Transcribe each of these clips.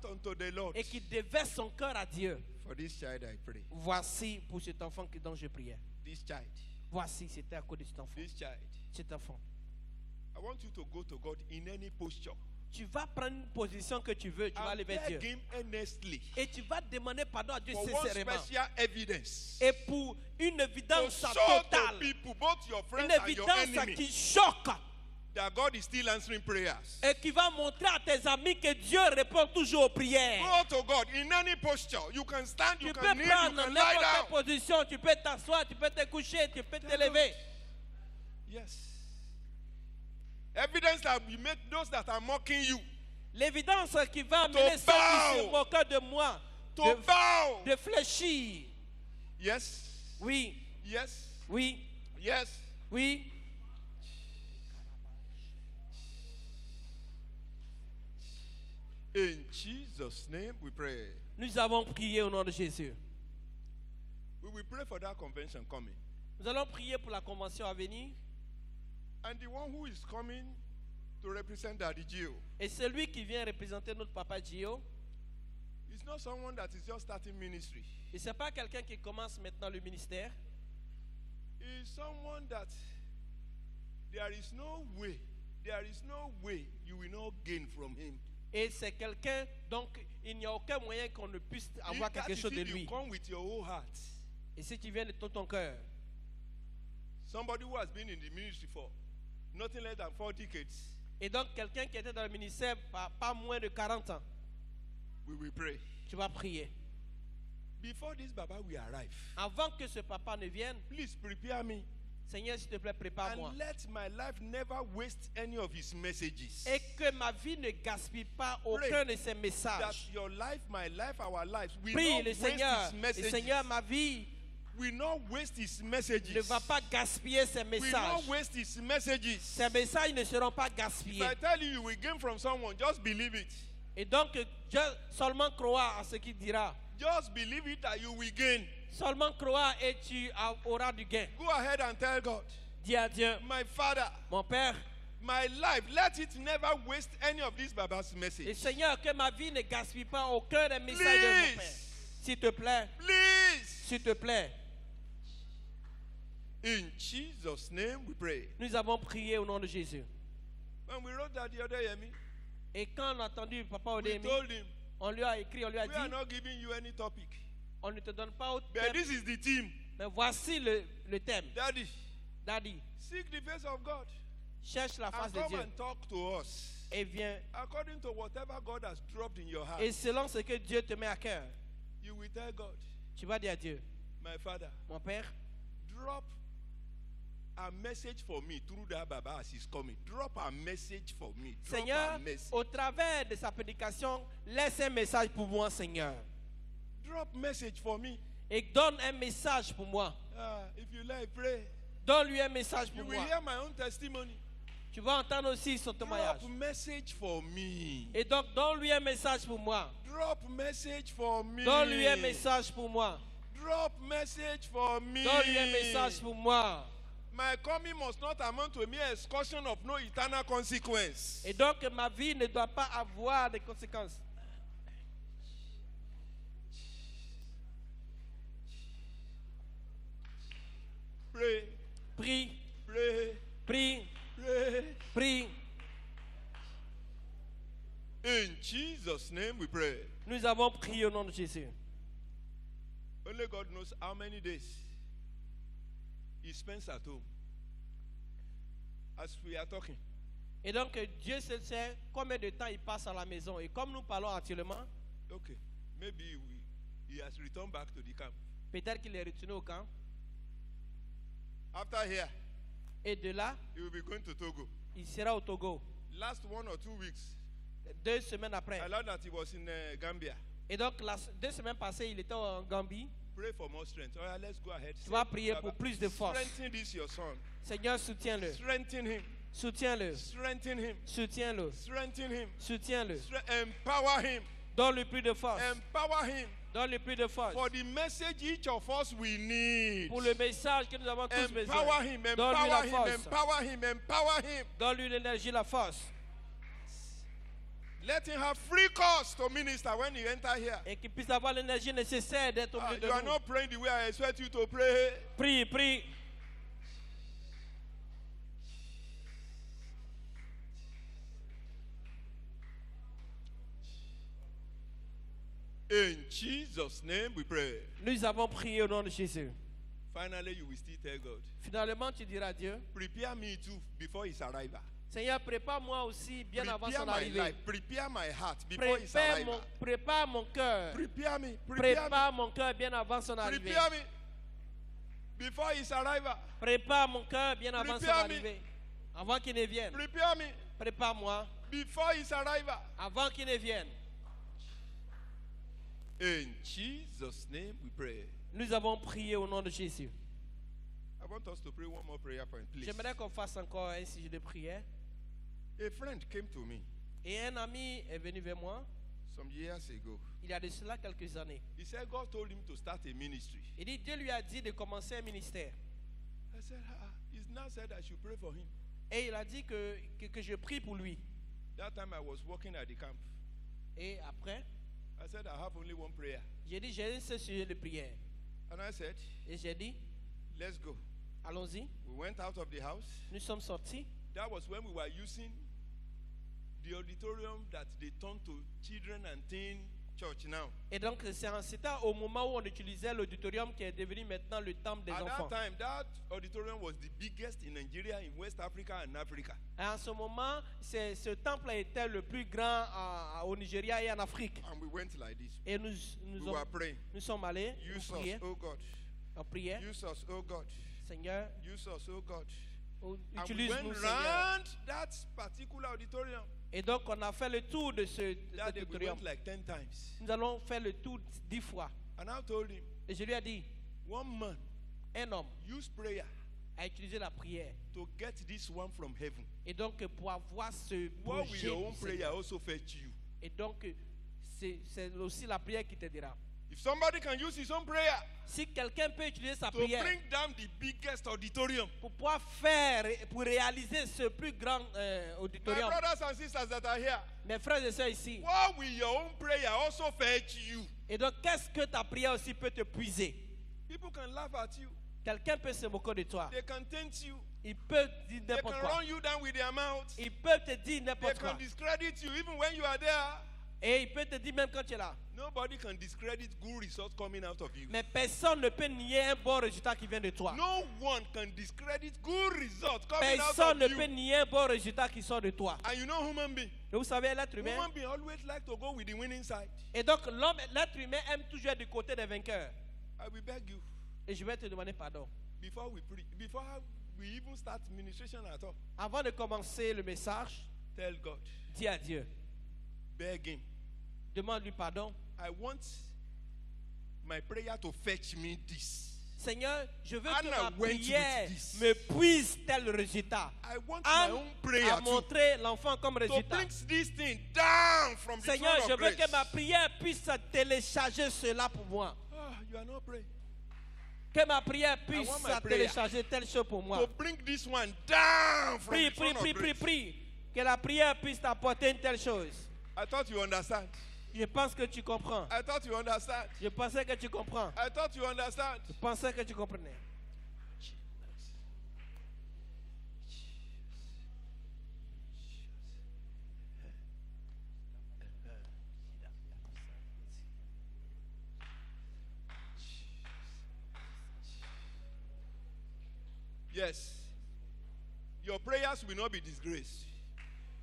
heart unto the Lord. et qui déverse son cœur à Dieu. For this child I pray. Voici pour cet enfant dont je priais. This child. Voici, c'était à cause de cet enfant. This child. Cet enfant. I want you to go to God in any posture. Tu vas prendre une position que tu veux, tu vas aller vers Dieu. Beg him earnestly Et tu vas demander pardon à Dieu for one sincèrement. special evidence. Et pour une To évidence show totale, to people, both your une friends and your évidence enemies, qui choque that God is still answering prayers. et qui va montrer à tes amis que Dieu répond toujours aux prières. Go to God in any posture. You can stand, you Tu can peux kneel, you prendre can lie n'importe down. quelle position, tu peux t'asseoir, tu peux te coucher, tu peux te lever. Yes. Evidence that will make those that are mocking you L'évidence qui va amener ceux qui se moquent de moi to bow. de fléchir. Yes. Oui, Yes. oui, Yes. oui. In Jesus' name we pray. Nous avons prié au nom de Jésus. We will pray for that convention coming. Nous allons prier pour la convention à venir. And the one who is coming to represent Daddy Gio Et celui qui vient représenter notre papa Gio, is not someone that is just starting ministry. et ce n'est pas quelqu'un qui commence maintenant le ministère. He is someone that there is no way you will not gain from him. Et c'est quelqu'un, donc il n'y a aucun moyen qu'on ne puisse avoir That quelque is chose de if you lui. come with your whole heart. Et si tu viens de tout ton cœur, Somebody who has been in the ministry for nothing less than 4 decades, et donc quelqu'un qui était dans le ministère pas moins de 40 ans, we will pray. tu vas prier. Before this Baba will arrive, Avant que ce papa ne vienne, please prepare me Seigneur, s'il te plaît, prépare-moi. and let my life never waste any of his messages. Et que ma vie ne gaspille pas aucun de ses That messages. your life, my life, our lives will Prie not le waste Seigneur. his Le messages. Seigneur, ma vie Will not waste his ne messages. va pas gaspiller ses Will messages. not waste his messages. Ces messages ne seront pas If gaspillés. I tell you you will gain from someone, just believe it. Et donc, seulement croire à ce qu'il dira. Just believe it that you will gain. Seulement croire et tu auras du gain. Go ahead and tell God, Dis à Dieu, my Father, mon Père, my life, let it never waste any of this Baba's et message. Seigneur, que ma vie ne gaspille pas aucun des messages de mon Père. Please, S'il te plaît, please. s'il te plaît. In Jesus' name we pray. Nous avons prié au nom de Jésus. When we wrote that the other year, Et quand on a entendu Papa we Odemi, told him, on lui a écrit, on lui a we are dit, not giving you any topic. on ne te donne pas autre But thème, this is the theme. mais voici le thème. Daddy, Daddy, seek the face of God cherche la face and de come Dieu and talk to us. et viens. According to whatever God has dropped in your heart, Et selon ce que Dieu te met à cœur, you will tell God, tu vas dire à Dieu, my Father, mon Père, drop a message for me through that Baba as he's coming. Drop a message for me. Drop Seigneur, a message. au travers de sa prédication, laisse un message pour moi, Seigneur. Drop message for me. Et donne un message pour moi. If you like, pray. Donne-lui un message You pour will moi. hear my own testimony. Tu vas entendre aussi son témoignage. Drop message for me. Et donc, donne-lui un message pour moi. Drop message for me. Donne-lui un message pour moi. Drop message for me. Donne-lui un message pour moi. My coming must not amount to a mere excursion of no eternal consequence. Et donc, ma vie ne doit pas avoir de conséquences. Pray, Prie, pray, prie, pray. prie. In Jesus' name we pray. Nous avons prié au nom de Jésus. Only God knows how many days he spends at home. As we are talking, Et donc, Dieu seul sait combien de temps il passe à la maison. Et comme nous parlons actuellement, okay, maybe he has returned back to the camp. peut-être qu'il est retourné au camp. After here, Et de là, he will be going to Togo. il sera au Togo. Last 1 or 2 weeks, 2 semaines après. I learned that he was in Gambia. Et donc, 2 semaines passées, il était en Gambie. Pray for more strength. All right, let's go ahead. Tu vas prier pour plus de force. Strengthen this your son. Seigneur, soutiens-le. Strengthen him. Soutiens-le. Strengthen him. Soutiens-le. Strengthen him. Soutiens-le. Empower him. Donne-lui plus de force. Empower him. Donne-lui plus de force. For the message each of us we need. Pour le message que nous avons tous besoin. Empower him. Donne-lui la Empower him. force. Empower him. Empower him. Donne-lui l'énergie, la force. Let him have free course to minister when he enter here. Et qu'il puisse avoir l'énergie nécessaire d'être au milieu de You are nous. not praying the way I expect you to pray. Prie, prie. In Jesus' name we pray. Nous avons prié au nom de Jésus. Finally, you will still tell God, Finalement, tu diras à Dieu, prepare me too before his arrival. Seigneur, prépare-moi aussi bien avant Prepare son my arrivée. life, prepare my heart before his arrival. Prépare mon cœur. Prepare me, Prépare mon cœur bien avant son arrivée. prepare me before his arrival. Prépare mon cœur bien avant son Prepare me. arrivée. Avant qu'il ne vienne. Prepare me Prépare-moi before his arrival. avant qu'il ne vienne. In Jesus' name we pray. Nous avons prié au nom de Jésus. I want us to pray one more prayer point, please. J'aimerais qu'on fasse encore un sujet de prière. A friend came to me Et un ami est venu vers moi some years ago. il y a de cela quelques années. He said God told him to start a ministry. Il dit Dieu lui a dit de commencer un ministère. I said, he's now said I should pray for him. Et il a dit que je prie pour lui. That time I was working at the camp. Et après, I said, I have only one prayer. j'ai dit j'ai un seul sujet de prière. And I said, Et j'ai dit let's go. allons-y. We went out of the house. Nous sommes sortis. That was when we were using the auditorium that they turned to children and teen church now. Et donc c'était au moment où on utilisait l'auditorium qui est devenu maintenant le temple des At enfants. that time, that auditorium was the biggest in Nigeria, in West Africa and Africa. Et en ce moment, ce temple était le plus grand au Nigeria et en Afrique. And we went like this. Et We were praying. nous sommes allés, Use on us, priait, oh God. on priait. Use us, oh God. Seigneur, Use us, oh God. And we utilise-nous, went Seigneur. round that particular auditorium. Et donc, on a fait le tour de cet That day we auditorium. went like 10 times. Nous allons faire le tour 10 fois. And I told him, Et je lui ai dit, one man, un homme use prayer a utilisé la prière. to get this one from heaven. Et donc, pour avoir ce What will projet, your own du prayer Seigneur. also fetch you? Et donc, c'est aussi la prière qui te dira. If somebody can use his own prayer Si quelqu'un peut utiliser sa to prière bring down the biggest auditorium, pour pouvoir pour réaliser ce plus grand my auditorium, brothers and sisters that are here, mes frères et sœurs ici, what will your own prayer also fetch you? et donc qu'est-ce que ta prière aussi peut te puiser? People can laugh at you. Quelqu'un peut se moquer de toi. They can tempt you. Il peut dire They n'importe can quoi. run you down with their mouth. Il peut te dire They n'importe can quoi. discredit you even when you are there. Et il peut te dire même quand tu es là. Nobody can discredit good results coming out of you. Mais personne ne peut nier un bon résultat qui vient de toi. No one can discredit good results coming out Personne of ne peut you. nier un bon résultat qui sort de toi. And you know human being. Et vous savez, l'être humain. Human being always like to go with the winning side. Et donc, l'être humain aime toujours être du côté des vainqueurs. I will beg you, Et je vais te demander pardon. before we even start ministration at all, Avant de commencer le message, tell God, dis à Dieu. beg him, Demande-lui pardon. I want my prayer to fetch me this. Seigneur, je veux Anna que ma went with prière this. me puise tel résultat. I want Anne my own prayer a montré l'enfant comme to résultat. bring this thing down from the Seigneur, throne je of veux grace. que ma prière puisse télécharger cela pour moi. You are not praying. Que ma prière puisse want my prayer télécharger telle chose pour moi. To bring this one down from Prie, the prie, throne prie, of prie, grace. prie. Que la prière puisse t'apporter une telle chose. I thought you understand. Je pense que tu comprends. I thought you understand. Je pensais que tu comprends. I thought you understand. Je pensais que tu comprenais. Yes. Your prayers will not be disgraced.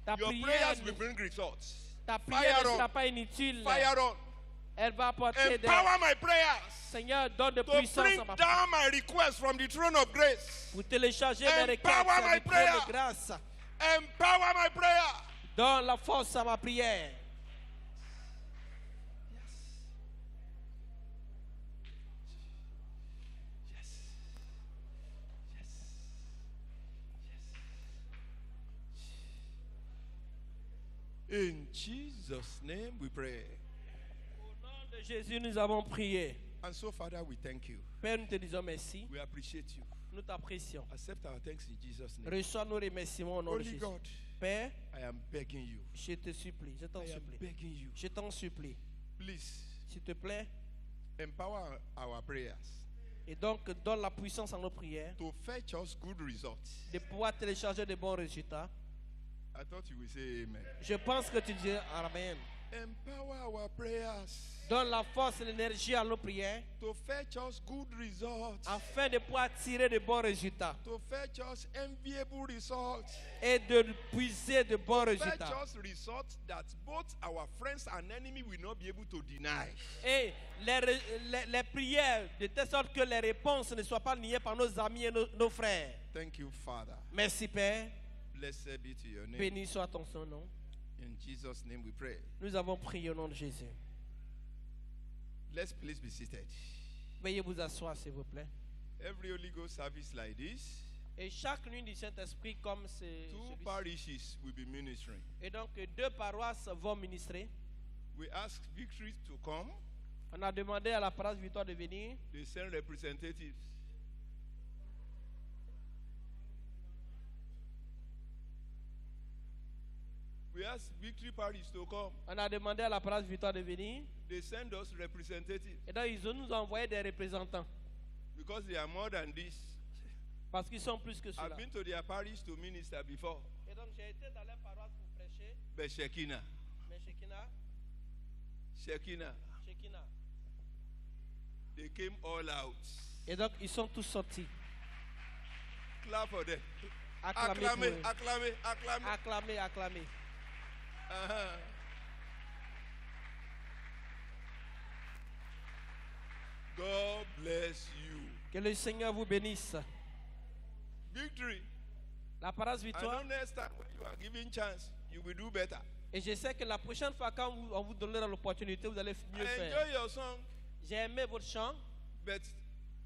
Ta Your prière, prayers will bring results. ta prière Fire ne on. sera pas inutile. Fire on. Elle va apporter des... Empower my prayers Seigneur, donne de to puissance bring à ma down my request from the throne of grace. pour télécharger mes requêtes Empower my du trône prayer. de grâce. Empower my prayer. Donne la force à ma prière. In Jesus' name we pray. Au nom de Jésus, nous avons prié. And so, Father, we thank you. Père, nous te disons merci. We appreciate you. Nous t'apprécions. Accept our thanks in Jesus' name. Reçois nos remerciements au nom de Holy Jésus. God, Père, I am begging you. je te supplie, je t'en I am supplie. begging you. Je t'en supplie. Please S'il te plaît. empower our prayers Et donc, donne la puissance à nos prières to fetch us good results. de pouvoir télécharger de bons résultats. I thought you would say amen. Je pense que tu dis Amen. Empower our prayers Donne la force et l'énergie à nos prières to fetch us good results. afin de pouvoir tirer de bons résultats To fetch us enviable results. et de puiser de bons Fetch résultats. us results that both our friends and enemy will not be able to deny. Et les prières de telle sorte que les réponses ne soient pas niées par nos amis et nos frères. Thank you, Father. Merci Père. Blessed be to your name. Béni soit ton nom. In Jesus' name we pray. Nous avons prié au nom de Jésus. Let's please be seated. Veuillez vous asseoir s'il vous plaît. Every Holy Ghost service like this, Et chaque nuit du Saint-Esprit comme c'est two celui-ci. parishes will be ministering. Et donc 2 paroisses vont ministrer. We ask Victory to come. On a demandé à la paroisse Victoire de venir. They send representatives. We ask Victory Parish to come. On a demandé à la paroisse Victoire de venir. They send us representatives Et donc ils nous ont envoyé des représentants. because they are more than this. Parce qu'ils sont plus que cela. I've been to their parish to minister before. Et donc j'ai été dans les paroisses pour prêcher. But Shekinah, Mais Shekinah, they came all out. Et donc ils sont tous sortis. Clap for them. Acclamez pour Acclamez, eux. acclamez, acclamez. Acclamez, acclamez. Uh-huh. God bless you. Que le Seigneur vous bénisse. Victory. La paroisse I know Victoire. next time when you are given chance, you will do better. Et je sais que la prochaine fois quand on vous donnera l'opportunité, vous allez I mieux faire. enjoy your song, J'ai aimé votre chant. but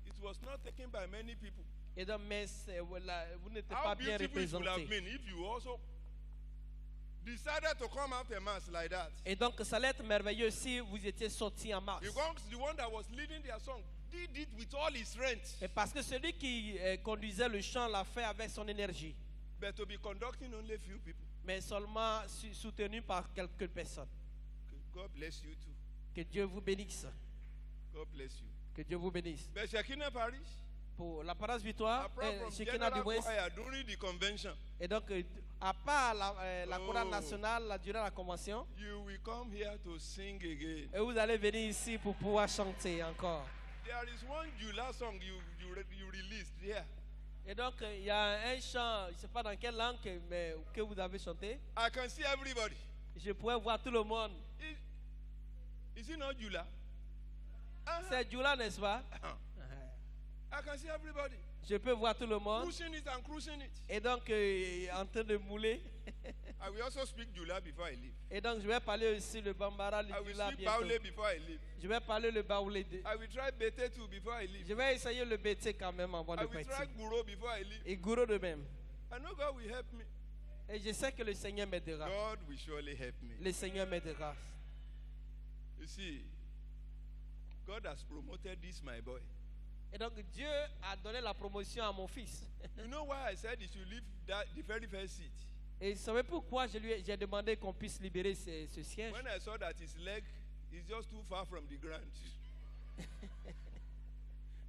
it was not taken by many people. Et donc, mais voilà, vous n'êtes How pas bien beautiful it would have représenté. been if you also decided to come out a mass like that. Et donc, ça allait être merveilleux si vous étiez sortis en mars. Because the one that was leading their song did it with all his strength. Et parce que celui qui conduisait le chant l'a fait avec son énergie, But to be conducting only a few people. mais seulement soutenu par quelques personnes. Okay, God bless you too. Que Dieu vous bénisse. God bless you. Que Dieu vous bénisse. But Shekinah Parish, Pour la paroisse Victoire, apart from Shekinah general du West. choir during the convention, Et donc, à part la chorale Oh. nationale durant la convention, you will come here to sing again. et vous allez venir ici pour pouvoir chanter encore. There is one Jula song you released here. Et donc, il y a un chant, je ne sais pas dans quelle langue, mais que vous avez chanté. I can see everybody. Je pourrais voir tout le monde. Is it not Jula? C'est Jula, n'est-ce pas? I can see everybody. Je peux voir tout le monde. Cruising it and cruising it. Et donc, en train de mouler. I will also speak Jula before I leave. Et donc, je vais parler aussi le Bambara, le I will Jula speak bientôt. Baule before I leave. Je vais parler le Baoulé. I will try Bete too before I leave. Je vais essayer le BT quand même avant I de will try partir. Guru before I leave. Et Gouro de même. I know God will help me. Et je sais que le Seigneur m'aidera. God will surely help me. Le Seigneur m'aidera. You see, God has promoted this, my boy. Et donc, Dieu a donné la promotion à mon fils. You know why I said he should leave the very first seat? Et vous savez pourquoi j'ai demandé qu'on puisse libérer ce siège? When I saw that his leg is just too far from the ground.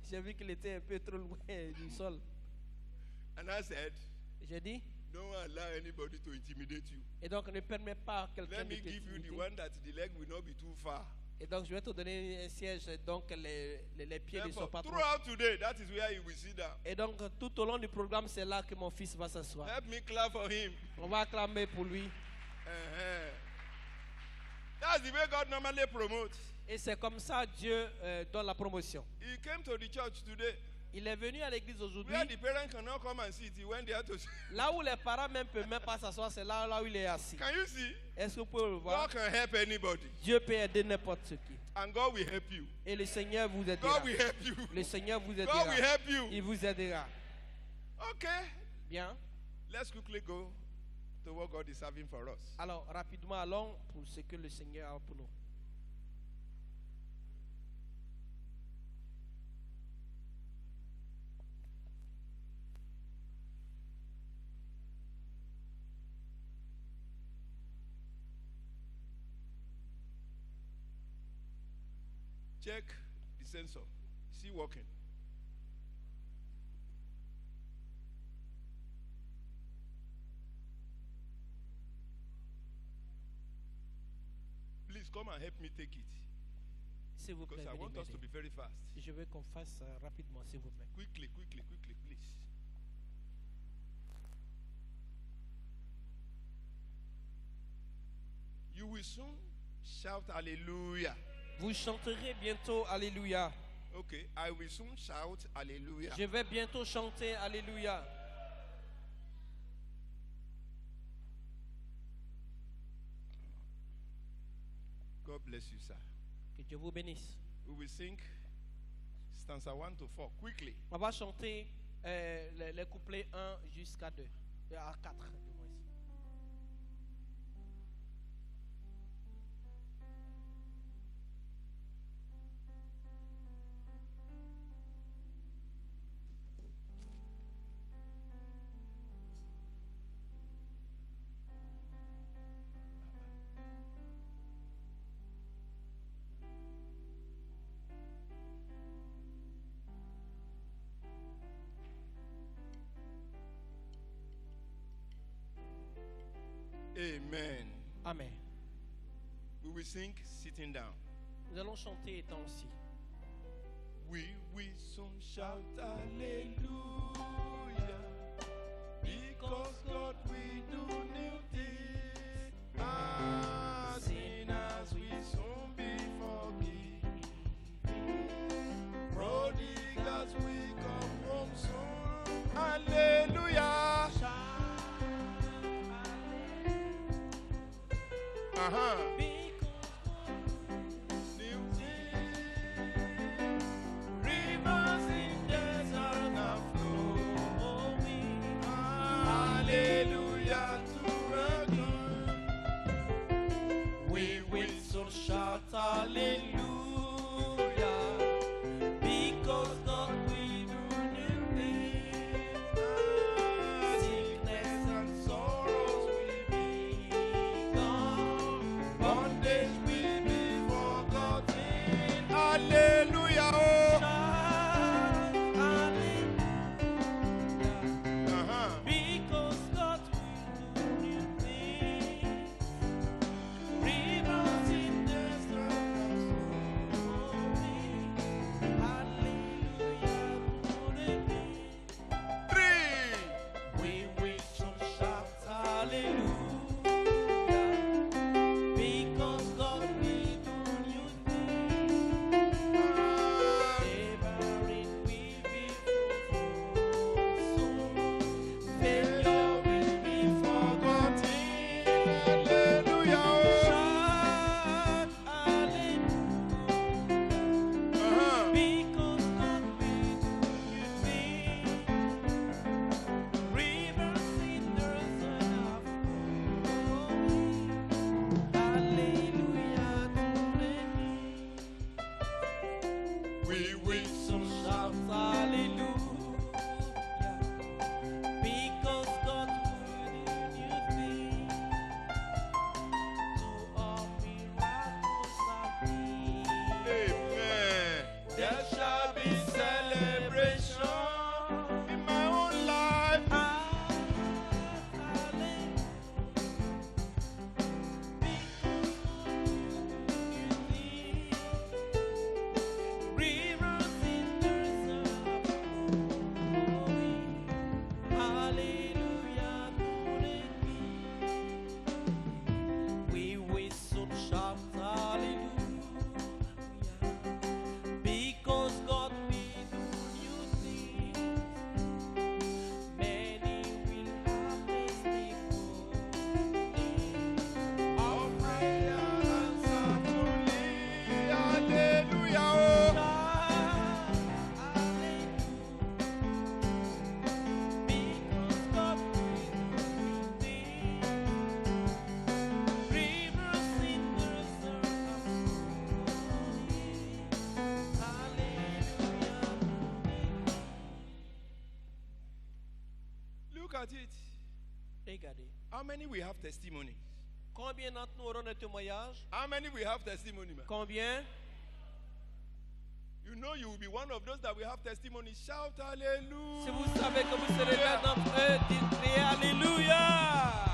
J'ai vu qu'il était un peu trop loin du sol. And I said, J'ai dit, don't allow anybody to intimidate you. et donc ne permets pas à quelqu'un Let de me give you the t'intimider. one that the leg will not be too far. Et donc je vais te donner un siège, donc les pieds ne sont Therefore, pas trop. throughout today, that is where he will sit down. Et donc tout au long du programme, c'est là que mon fils va s'asseoir. Help me clap for him. On va acclamer pour lui. Uh-huh. That's the way God normally promotes. Et c'est comme ça Dieu donne la promotion. He came to the church today Il est venu à l'église aujourd'hui. where the parents cannot come and sit. He went there to. Là où les parents même peuvent même pas s'asseoir, c'est là où il est assis. Can you see? Est-ce que vous pouvez le voir? God can help anybody, Dieu peut aider n'importe qui. and God will help you. Et le Seigneur vous aidera. God will help you. Le Seigneur vous God aidera. will help you. Il vous aidera. Okay, Bien. let's quickly go to what God is having for us. Alors, rapidement, allons pour ce que le Seigneur a pour nous. Check the sensor. Is he working? Please come and help me take it. S'il vous plaît, Because I venez want us to m'aider. be very fast. Je veux qu'on fasse rapidement, s'il vous plaît. Quickly, quickly, quickly, please. You will soon shout hallelujah. Vous chanterez bientôt Alléluia. Okay, I will soon shout hallelujah. Je vais bientôt chanter Alléluia. God bless you, sir. Que Dieu vous bénisse. We will sing stanza 1 to 4 quickly. On va chanter les couplets 1 jusqu'à 2. À 4 du moins. Amen. Amen. We will sing sitting down. Nous allons chanter étant aussi. We will soon shout hallelujah, because God will do new things. As sinners we soon be forgiven. Prodigals we come home soon. Hallelujah. New things. Rivers in desert are flowing. Hallelujah to our God. We will soon shout Hallelujah, because God will do new things. Sickness and sorrows will be gone. Bondage will be forgotten. Hallelujah. Oh. Shout Hallelujah, because God will do new things. Rivers in desert are flowing. Hallelujah to the King. 3. We will soon shout Hallelujah, because God will do new things. Laboring will be fruitful soon. Failure will be forgotten. Hallelujah. Oh. Shout Hallelujah, because God will do new things. Rivers in desert are flowing. Hallelujah to the King. We will Some shout hallelujah, because God will do new things. To all miracles are been. Amen. There shall be celebration in my own life. We will soon shout hallelujah, because God will do new things. Many will have testimony. Our prayer answered truly. Hallelujah. Oh. Because God will do new things. Rivers in desert are flowing. Hallelujah. Look at it. Regardez. How many we have testimony? Combien d'entre nous auront un témoignage? How many we have testimony, man? Combien? You know you will be one of those that will have testimony. Shout hallelujah. Si vous savez que vous serez l'un d'entre eux, dites criez Alléluia.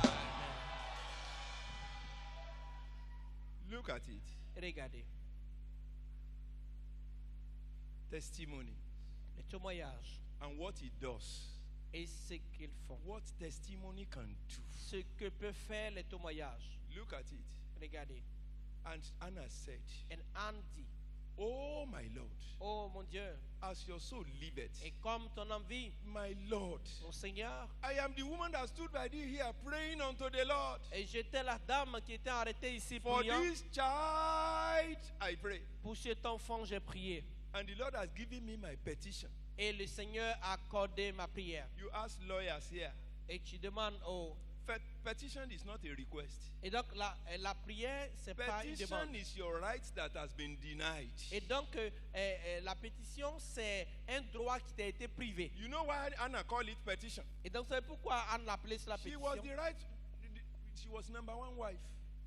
Look at it. Regardez, Testimony les témoignages and what it does. et ce qu'ils font. What testimony can do. Ce que peuvent faire les témoignages. Look at it. Regardez. And Anna said, Et Anne dit, Oh my Lord, oh mon Dieu, as your soul liveth, et comme ton envie, my Lord, mon Seigneur, I am the woman that stood by thee here praying unto the Lord. et j'étais la dame qui était arrêtée ici For priant. this child I pray. Pour cet enfant, j'ai prié. And the Lord has given me my petition. Et le Seigneur a accordé ma prière. You ask lawyers here. Et tu demandes au... Petition is not a request. Et donc la prière, c'est pas une demande. Petition is your right that has been denied. Et donc la pétition, c'est un droit qui t'a été privé. You know why Anna called it petition? Et donc c'est pourquoi Anne l'appelait cela She pétition. was the right. She was number one wife.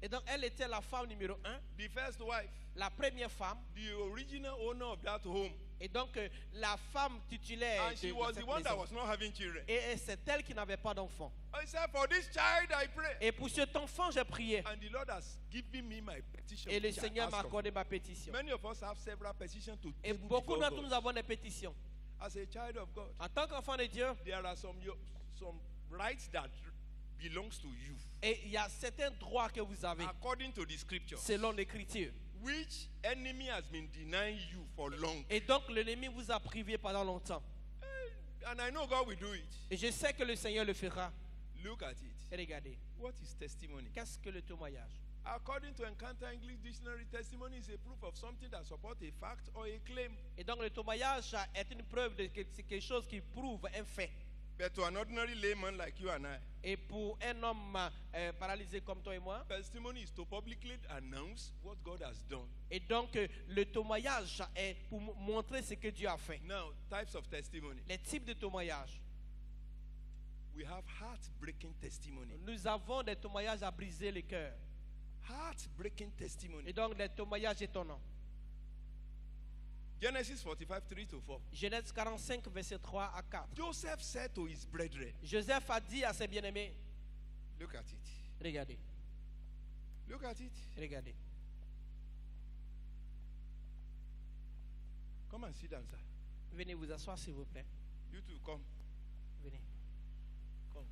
Et donc elle était la femme numéro 1, The first wife. la première femme. The original owner of that home. Et donc la femme titulaire And she de was cette the one that maison. was not having children. Et c'est elle qui n'avait pas d'enfant. I said, for this child I pray. Et pour cet enfant, j'ai prié. And the Lord has given me my petition. Et le which I Seigneur m'a asked of. accordé ma pétition. Many of us have several petitions to Et table beaucoup before d'entre God. nous avons des pétitions. As a child of God, En tant qu'enfant de Dieu, there are some rights that belongs to you et il y a certains droits que vous avez according to the scriptures, selon l'Écriture. which enemy has been denying you for long. Et donc l'ennemi vous a privé pendant longtemps. And I know God will do it. Et je sais que le Seigneur le fera. Look at it. Et regardez, What is testimony? qu'est-ce que le témoignage? According to Encounter English Dictionary, testimony is a proof of something that supports a fact or a claim. Et donc le témoignage est une preuve de quelque chose qui prouve un fait. But to an ordinary layman like you and I, Et pour un homme paralysé comme toi et moi, testimony is to publicly announce what God has done. et donc le témoignage est pour montrer ce que Dieu a fait. Now, types of testimony. Les types de témoignages. We have heartbreaking testimony. Nous avons des témoignages à briser le cœur. Heartbreaking testimony. Et donc des témoignages étonnants. Genesis 45, 3-4. Genèse 45, verset 3 à 4. Joseph said to his brethren, Joseph a dit à ses bien-aimés, look at it. regardez, Look at it. regardez. Come and sit down, sir. Venez vous asseoir s'il vous plaît. You two, come. Venez. Come.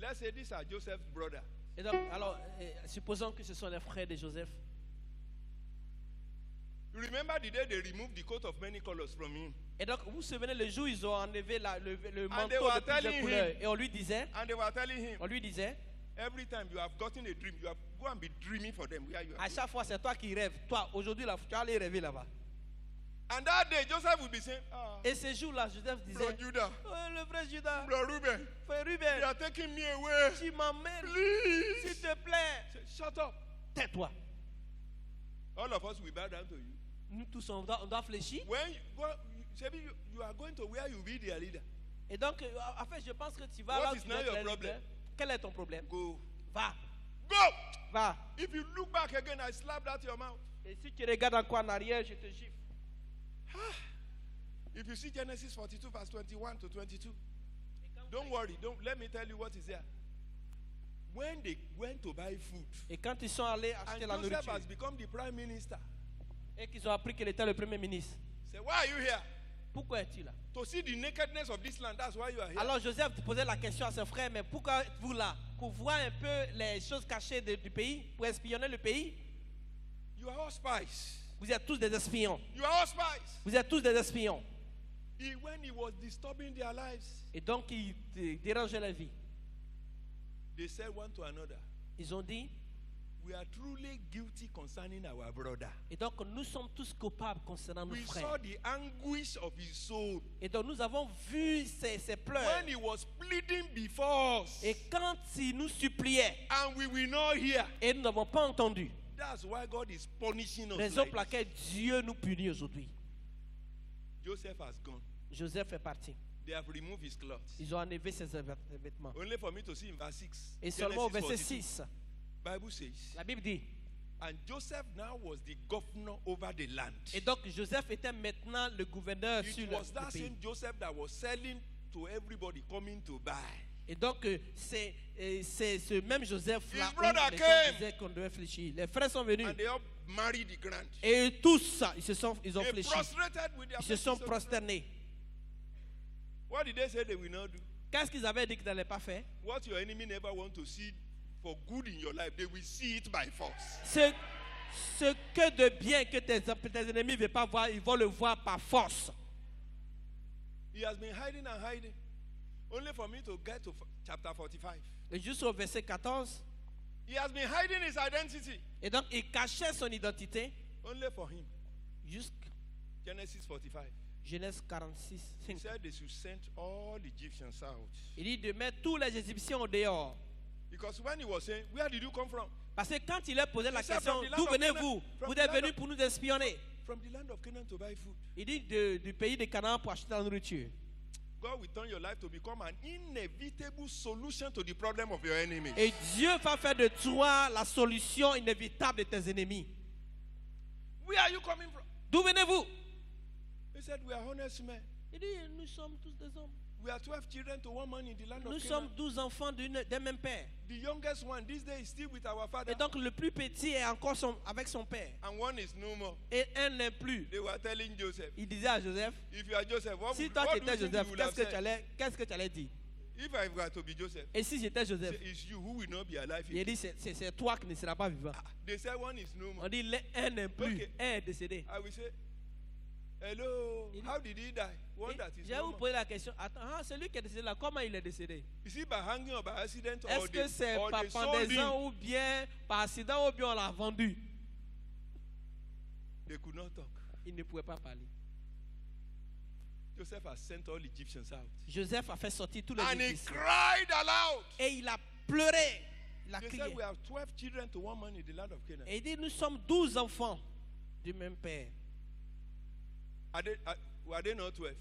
Let's say these are Joseph's brother. Et donc, alors, supposons que ce sont les frères de Joseph. You remember the day they removed the coat of many colors from him? Et donc, vous vous souvenez, le jour où ils ont enlevé le And manteau they were de plusieurs telling couleurs. him- Et on lui disait, And they were telling him, every time you have gotten a dream, you have go and be dreaming for them where you à are. chaque fois, c'est toi qui rêves. Toi, aujourd'hui, là, tu vas aller rêver là-bas. And that day, Joseph would be saying, Et ce jour-là, Joseph disait, Bro Judah, oh, le frère Judas, Bro Ruben, frère they Ruben, are taking me away. tu m'emmènes, s'il Please. te plaît. Say, shut up. Tais-toi. All of us will bow down to you. Nous tous, on doit fléchir. When you go, you are going to where you be their leader. Et donc, en fait, je pense que tu vas What là où is tu now dois your être le problem? leader. Quel est ton problème? Go. Va, Go. va. If you look back again, I slap that your mouth. Et si tu regardes encore en arrière, je te gifle. If you see Genesis 42, verse 21 to 22, don't worry. Let me tell you what is there. When they went to buy food, Et quand ils sont allés and acheter la Joseph nourriture, has become the prime minister, et qu'ils ont appris qu'il était le premier ministre, say, why are you here? pourquoi es-tu là? To see the nakedness of this land. That's why you are here. Alors Joseph posait la question à ses frères, mais pourquoi êtes-vous là? Pour voir un peu les choses cachées du pays, pour espionner le pays? You are all spies. Vous êtes tous des espions. You are all spies. Vous êtes tous des espions. When he was disturbing their lives, Et donc ils dérangeaient la vie. they said one to another, Ils ont dit, we are truly guilty concerning our brother. et donc nous sommes tous coupables concernant nos We saw frères. the anguish of his soul Et donc nous avons vu ses pleurs. when he was pleading before us, Et quand il nous suppliait, and we will not hear. et nous n'avons pas entendu, That's why God is punishing us. raison Like pour laquelle Dieu nous punit aujourd'hui. Joseph has gone. Joseph est parti. They have removed his clothes. Ils ont enlevé ses vêtements. Only for me to see in verse 6. Et seulement au verset Genesis 42. 6, Bible says, la Bible dit, And Joseph now was the governor over the land. Et donc Joseph était maintenant le gouverneur sur It le was that pays. same Joseph that was selling to everybody coming to buy. Et donc c'est ce même Joseph-là His où brother les gens came. disaient qu'on devait fléchir. Les frères sont venus. And they all married the grant. Et tous, ils ont They fléchi. prostrated with their Ils se sont faces on the ground. prosternés. What did they say they will not do? Qu'est-ce qu'ils avaient dit qu'ils n'allaient pas faire? What your enemy never want to see for good in your life, they will see it by force. Ce que de bien que tes ennemis ne veulent pas voir, ils vont le voir par force. He has been hiding and hiding. Only for me to get to chapter 45. Et jusqu'au verset 14. He has been hiding his identity. Et donc, il cachait son identité Only for him. jusqu'à Genesis 45. Genèse 46. He said they should send all Egyptians out. Il dit de mettre tous les Égyptiens au dehors. Because when he was saying, where did you come from? Parce que quand il a posé la He said, question, from the land d'où of venez-vous? Canaan. From Vous the êtes land venus of- pour nous espionner. From the land of Canaan to buy food. Il dit du pays de Canaan pour acheter la nourriture. God will turn your life to become an inevitable solution to the problem of your enemies. Et Dieu va faire de toi la solution inévitable de tes ennemis. Where are you coming from? D'où venez-vous? He said, we are honest men. Il dit, nous sommes tous des hommes. We are 12 children to one man in the land Nous of sommes Canaan. 12 enfants d'un même père. The youngest one this day is still with our father. Et donc le plus petit est encore avec son père. And one is no more. Et un n'est plus. They were telling Joseph, Il disait à Joseph, if you are Joseph, what, si would, toi what tu do you étais think Joseph, you would have said? qu'est-ce que tu allais dire? If I were to be Joseph, Et si j'étais Joseph? say, it's you who will not be alive. Il dit, c'est toi qui ne seras pas vivant. They say one is no more. On dit, un n'est plus, Okay. un est décédé. I will say, hello, Il dit- how did he die? One that is Je vais no vous more. poser la question, attends, celui qui est décédé là, comment il est décédé? Is it by hanging or by accident or Est-ce que c'est or par they sold pendaison him? ou bien par accident ou bien on l'a vendu? They could not talk. Il ne pouvait pas parler. Joseph has sent all Egyptians out. Joseph a fait sortir tous les And he Égyptiens. cried aloud. Et il a pleuré. Il a They crié. said, we have 12 children to one man in the land of Canaan. Et il dit, nous sommes 12 enfants du même père. Were they not 12?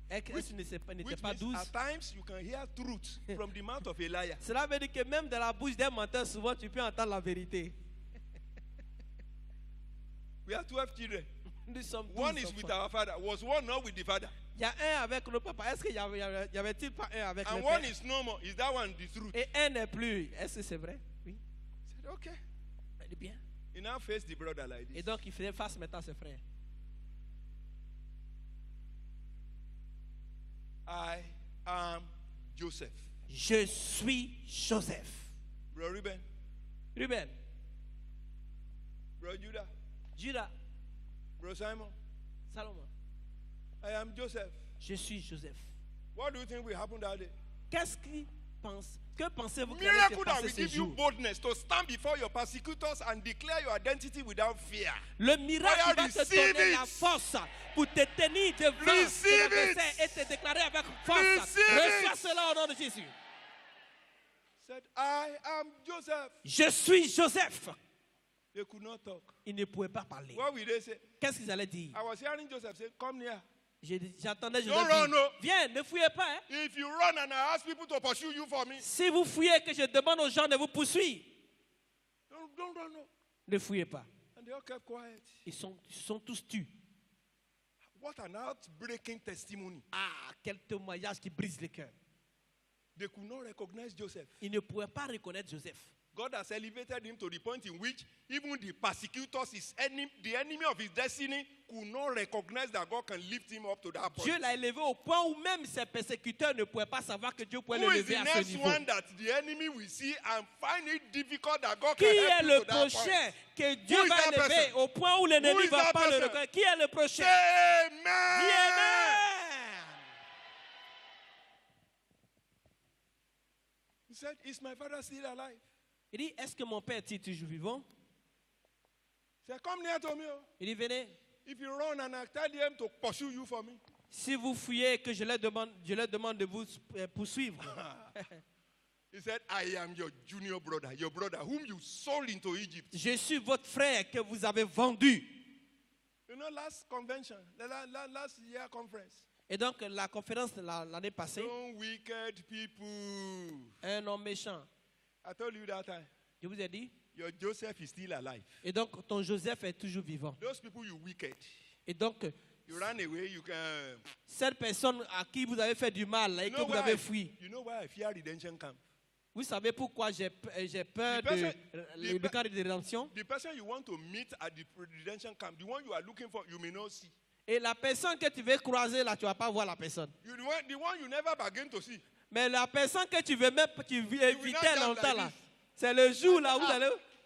Est-ce qu'ils n'étaient Which pas means 12? at times you can hear truth from the mouth of a liar. Cela veut dire que même dans la bouche d'un menteur, souvent tu peux entendre la vérité. We have 12 children. Nous sommes 12 One is with enfants. our father. Was one not with the father? Il y a un avec le papa. Est-ce qu'il y avait-il pas un avec And le one père? is no more. Is that one the truth? Et un n'est plus. Est-ce que c'est vrai? Oui. He said, okay. Il dit bien. He now faced the brother like Et this. donc il faisait face maintenant à ses frères. I am Joseph. Je suis Joseph. Bro Reuben, Ruben, bro Judah, Judas, bro Simon, Salomon. I am Joseph. Je suis Joseph. What do you think will happen that day? Qu'est-ce qui pense? Que pensez-vous qu'il allait se Miracle that passer will ce give you jour? boldness to stand before your persecutors and declare your identity without fear. Le miracle Father, va te receive donner it. la force pour te tenir devant Receive tes it. adversaires et te déclarer avec force. Receive it. Reçois cela au nom de Jésus. Said, I am Joseph. Je suis Joseph. They could not talk. Ils ne pouvaient pas parler. What will they say? Qu'est-ce qu'ils allaient dire? I was hearing Joseph say, come near. J'entendais Don't Joseph run, dire, no. viens, ne fouillez pas. Hein. If you run and I ask people to pursue you for me, Si vous fouillez, que je demande aux gens de vous poursuivre, don't run, no. ne fouillez pas. And they all kept quiet. Ils sont tous tués. What an outbreaking testimony. Ah, quel témoignage qui brise le cœur. They could not recognize Joseph. Ils ne pouvaient pas reconnaître Joseph. God has elevated him to the point in which even the persecutors, the enemy of his destiny, could not recognize that God can lift him up to that point. Dieu l'a élevé au point où même ses persécuteurs ne pouvaient pas savoir que Dieu pouvait Who le is lever the à ce next niveau. one that the enemy will see and find it difficult that God Qui can est help le you to that prochain point? que Who Dieu is va that élever person? au point où Who l'ennemi is ne va that pas le person? reconnaître? Qui est le prochain? Amen. Dis Amen. He said, is my father still alive? Il dit, est-ce que mon père est toujours vivant? He said, come near to me. Oh. Il dit, venez. If you run and I tell them to pursue you for me. Si vous fouillez, que je leur demande de vous poursuivre. He said, I am your junior brother, your brother whom you sold into Egypt. Je suis votre frère que vous avez vendu. You know, last convention, last year conference. Et donc, la conférence l'année passée, Don't wicked people. un homme méchant, I told you that time. je vous ai dit, Your Joseph is still alive. Et donc, ton Joseph est toujours vivant. Those people you wicked, Et donc, you ran away, you can. cette personne à qui vous avez fait du mal et que vous avez fui, You know why I fear redemption camp? vous savez pourquoi j'ai peur The du camp de rédemption? The person you want to meet at the redemption camp, the one you are looking for, you may not see. Et la personne que tu veux croiser là, tu ne vas pas voir la personne. The one you never bargain to see. Mais la personne que tu veux même, tu évitais not longtemps like là, this. c'est le jour là où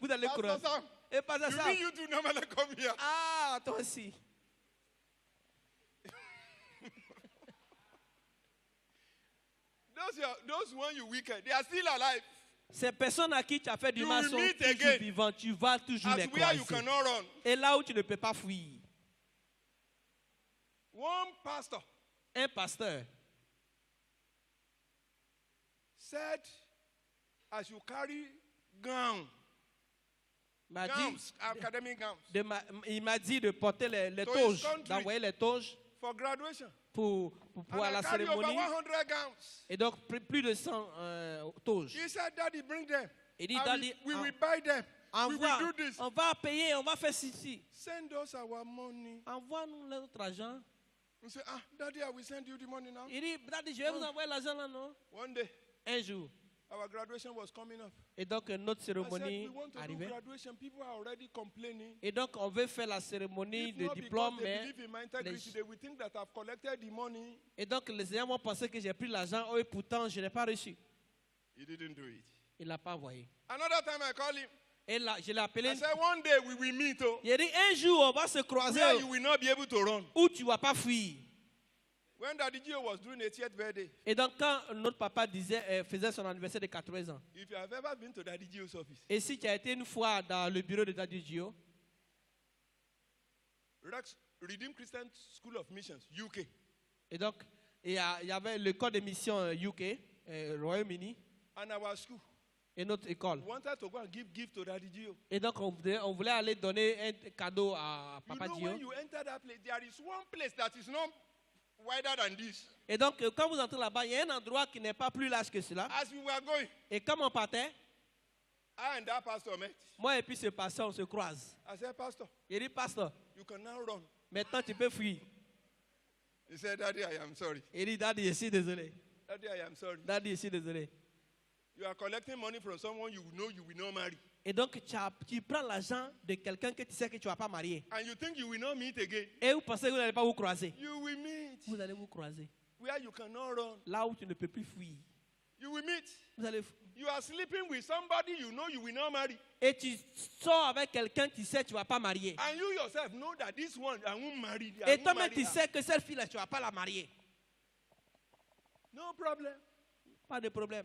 vous allez Pastor croiser. Sam, Et pas you ça. mean you do normally come here? Ah, toi aussi. Those one you wicked, they are still alive. Ces personnes à qui tu as fait du You mal will sont meet toujours again. vivantes. Tu vas toujours As les where you croiser. cannot run. Et là où tu ne peux pas fuir. One pastor Un pasteur said, as you carry gowns, m'a dit, academic gowns, il m'a dit de porter les To toges, his country. d'envoyer les toges for graduation. pour And à la I carry over cérémonie. 100 gowns. Et donc plus de 100 toges. He said, Daddy, bring them. Il dit, And Daddy, we will buy them. We will do this. on va payer, on va faire ceci. Send us our money. Envoie-nous notre argent. We say, Daddy, I will send you the money now. Il dit, Daddy, je vais vous envoyer l'argent là, non? One day, Un jour. our graduation was coming up. Et donc notre I said, cérémonie we want to do arrivait. graduation. People are already complaining. Et donc on veut faire la cérémonie If de not diplôme, because they mais believe in my integrity, they will think that I've collected the money. et donc les ayants vont penser que j'ai pris l'argent, et pourtant je n'ai pas reçu. He didn't do it. Il l'a pas envoyé. Another time I call him. Et là, je l'ai appelé. I said, one day we will meet. Oh, Il a dit, un jour on va se croiser where you will not be able to run. où tu ne vas pas fuir. When Daddy Gio was doing 80th birthday, Et donc quand notre papa faisait son anniversaire de 80 ans, if you have ever been to Daddy Gio's office, et si tu as été une fois dans le bureau de Daddy Gio, Redeemed Christian School of Missions, UK, et donc il y avait le corps de mission UK, Royaume-Uni, and our school et notre école. wanted to go and give gift to Daddy Gio. Et donc on voulait aller donner un cadeau à You Papa know, Gio. when you enter that place, there is one place that is not wider than this. Et donc quand vous entrez là-bas, il y a un endroit qui n'est pas plus large que cela. As we were going, Et comme on partait, I and that pastor met. moi et puis ce pasteur, on se croise. I said, Pastor, Il dit, pasteur, you can now run. maintenant tu peux fuir. He said, Daddy, I am sorry. Il dit, Daddy, je suis désolé. Daddy, I am sorry. Daddy, je suis désolé. You are collecting money from someone you know you will not marry. Et donc tu prends l'argent de quelqu'un que tu sais que tu ne vas pas marier. And you think you will not meet again. Et vous pensez que vous n'allez pas vous croiser. You will meet Vous allez vous croiser. where you cannot run. Là où tu ne peux plus fuir. You will meet. Vous allez You are sleeping with somebody you know you will not marry. Et tu sors avec quelqu'un que tu sais que tu ne vas pas marier. And you yourself know that this one, I won't marry. I Et won't toi-même, marry tu her. sais que cette fille-là, tu ne vas pas la marier. No problem. Pas de problème.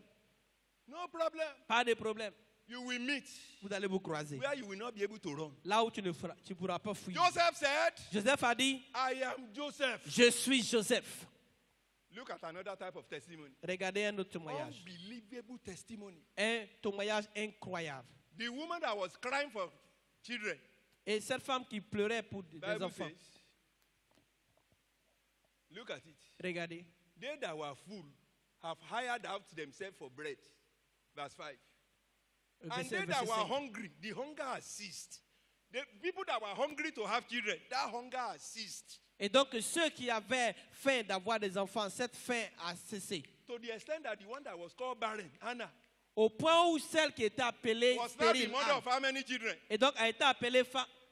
No problem. Pas de problème. You will meet Vous allez vous croiser. where you will not be able to run. Là où tu ne pourras pas fuir. Joseph said, Joseph a dit, I am Joseph. je suis Joseph. Look at another type of testimony. Regardez un autre témoignage. Unbelievable testimony. Un témoignage incroyable. The woman that was crying for children. Et cette femme qui pleurait pour des Bible enfants. says, look at it. Regardez. They that were full have hired out themselves for bread. Verse 5. And they that were hungry, the hunger has ceased. The people that were hungry to have children, that hunger has ceased. Et donc ceux qui avaient faim d'avoir des enfants, cette faim a cessé. To the extent that the one that was called barren, Hannah, Au point où celle qui était appelée was not the stérile, mother Anne, of how many children? et donc a été appelée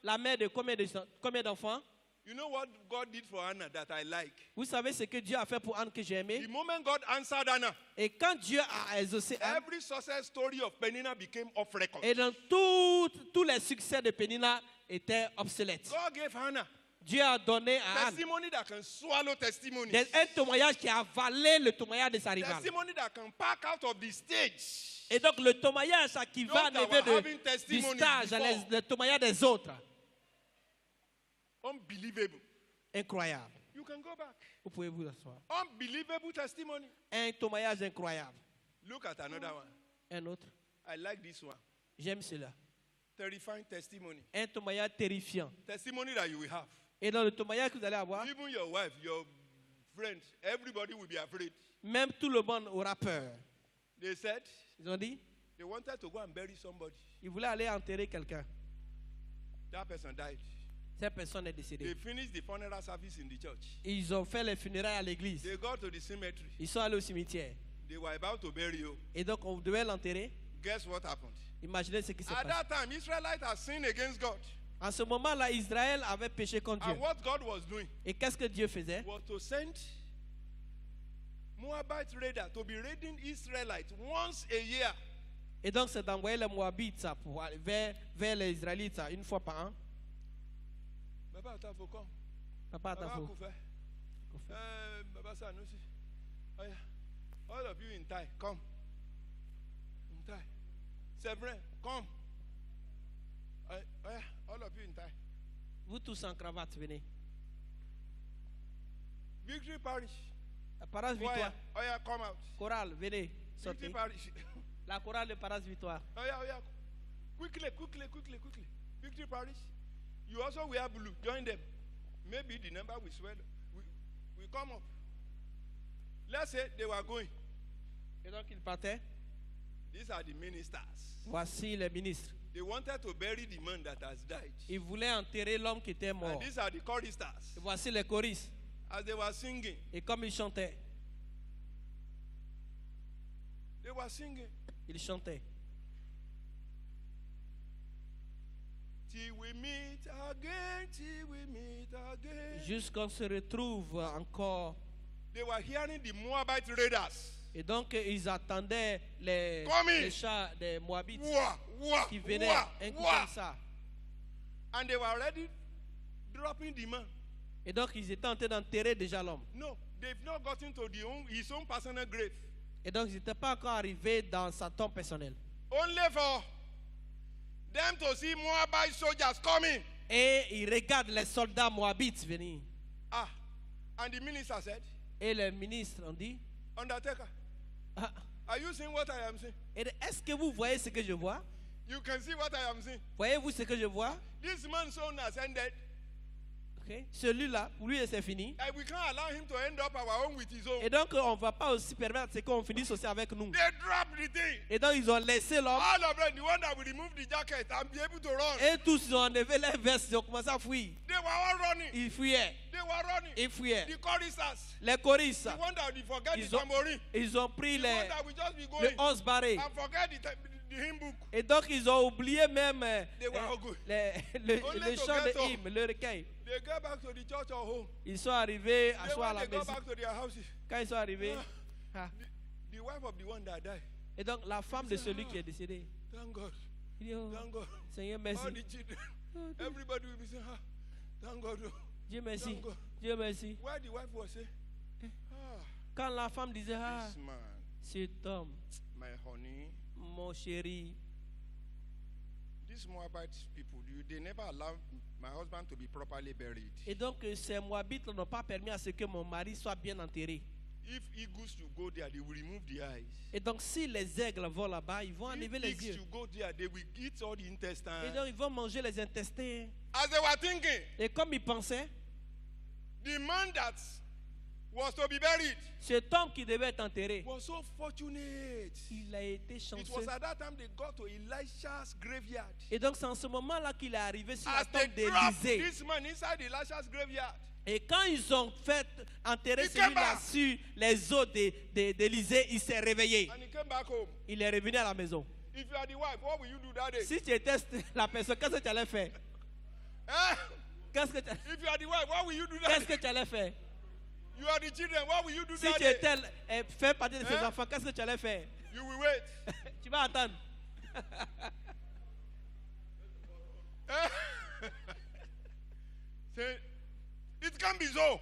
la mère de combien d'enfants? You know what God did for Hannah that I like? Vous savez ce que Dieu a fait pour Anne que j'ai aimé? The moment God answered Hannah, Et quand Dieu a exaucé Anne, every success story of Penina became off record. et dans tous les succès de Pénina étaient obsolètes. God gave Hannah Dieu a donné à Anne testimony that can swallow testimony. un témoignage qui a avalé le témoignage de sa rivale. Testimony that can pack out of the stage. Et donc le témoignage qui va Those that enlever were having du testimonies stage, before. le témoignage des autres. Unbelievable. Incroyable. You can go back. Vous pouvez vous asseoir. Unbelievable testimony. Un témoignage incroyable. Look at another one. Un autre. I like this one. J'aime cela. Terrifying testimony. Un témoignage terrifiant. Testimony that you will have. Et dans le témoignage que vous allez avoir, Even your wife, your friends, everybody will be afraid. même tout le monde aura peur. They said, Ils ont dit, They wanted to go and bury somebody. Ils voulaient aller enterrer quelqu'un. That person died. Cette personne est They décédée. finished the funeral service in the church. Ils ont fait les funérailles à l'église. They got to the cemetery. Ils sont allés au cimetière. They were about to bury you. Et donc, on devait l'enterrer. Guess what happened? Imaginez ce qui s'est At passé. that time, Israelites had sinned against God. En ce moment-là, Israël avait péché contre Dieu. And what God was doing Et qu'est-ce que Dieu faisait? was to send Moabite raiders to be raiding Israelites once a year. Et donc, c'est d'envoyer les Moabites ça, pour aller vers les Israélites ça, une fois par an. Baba Atafo, Papa Baba Atafo. Kufe, Baba Sanusi. Oh yeah. All of you in Thai, come. In Thai. Severin, come. Oh yeah. All of you in Thai. Vous tous en cravate, venez. Victory Parish. Paras Oh yeah. Victoire. Oh yeah, come out. Chorale, venez. Victory Sortez. Parish. La chorale de Paras Victoire. Oh yeah, oh yeah. Quickly. Victory Parish. You also wear blue. Join them. Maybe the number will swell. We come up. Let's say they were going. Et donc, ils partaient. These are the ministers. Voici les ministres. They wanted to bury the man that has died. Ils voulaient enterrer l'homme qui était And mort. these are the choristers. Et voici les choristes. As they were singing, Et comme ils chantaient, ils chantaient. Till we meet again, till we meet again. Jusqu'on se retrouve encore. They were hearing the Moabite raiders. Et donc, ils attendaient les chats des Moabites qui venaient un coup comme ça. And they were already dropping the man. Et donc, ils étaient en train d'enterrer déjà l'homme. No, they've not gotten to his own personal grave. Et donc, ils n'étaient pas encore arrivés dans sa tombe personnelle. Only for them to see Moabite soldiers coming. Et ils regardent les soldats moabites venir. Ah, and the minister said, Et les ministres ont dit, Undertaker, ah, are you seeing what I am seeing? est-ce que vous voyez ce que je vois? You can see what I am seeing. Voyez-vous ce que je vois? This man's own has ended. Okay. Celui-là, pour lui, c'est fini. And we can't allow him to end up our own with his own. Et donc, on ne va pas aussi permettre qu'on finisse aussi avec nous. They dropped the thing. Et donc, ils ont laissé l'homme. All of them, the one that will remove the jacket and be able to run. Et tous, ils ont enlevé les vestes, ils ont commencé à fuir. They were all running. Ils fuyaient. They were running. Ils fuyaient. The choristers. Les choristes, The one that will forget the ils ont, tambourine. ils ont pris The one that will just be le going 11 barré. and forget the hymn book. Et donc, ils ont oublié même They were all good. le Only to chant get de up. hymne, le recueil. They go back to the church or home. Ils sont arrivés à Then soi à when la they go maison. back to their houses, Quand ils sont arrivés, ah. the wife of the one that died. Et donc la femme de celui qui est décédé, Thank God. il dit, oh, Thank God. Seigneur, All merci. the children. Oh, Dieu. Everybody will be saying, thank God. Dieu merci. Thank God. Dieu merci. Why the wife was saying, Quand la femme disait, ah, this man, cet homme, my honey, mon chéri, these Moabite people, they never allow my husband to be properly buried. et donc ces Moabites n'ont pas permis à ce que mon mari soit bien enterré. If eagles should go there, they will remove the eyes. Et donc si les aigles vont là-bas, ils vont enlever If les pigs yeux. should go there, they will eat all the intestines. Et donc ils vont manger les intestins. As they were thinking, Et comme ils pensaient, the man that was to be buried cet homme qui devait être enterré, was so fortunate. il a été It chanceux. was at that time they got to Elisha's graveyard. Et donc c'est en ce moment-là qu'il est arrivé sur la As they tombe dropped d'Élisée. this man inside Elisha's graveyard, Et quand ils ont fait enterrer He came celui-là back. sur les os d'Élisée, il s'est réveillé. and he came back home. Il est revenu à la maison. If you are the wife, what will you do that day? Si tu étais la personne, qu'est-ce que tu allais faire? Eh? Qu'est-ce que If you are the wife, what will you do that day? tu allais faire? You are the children, what will you do Si that tu day? étais fait partie de ses Hein? enfants, qu'est-ce que tu allais faire? You will wait. Tu vas attendre. Say, it can be so.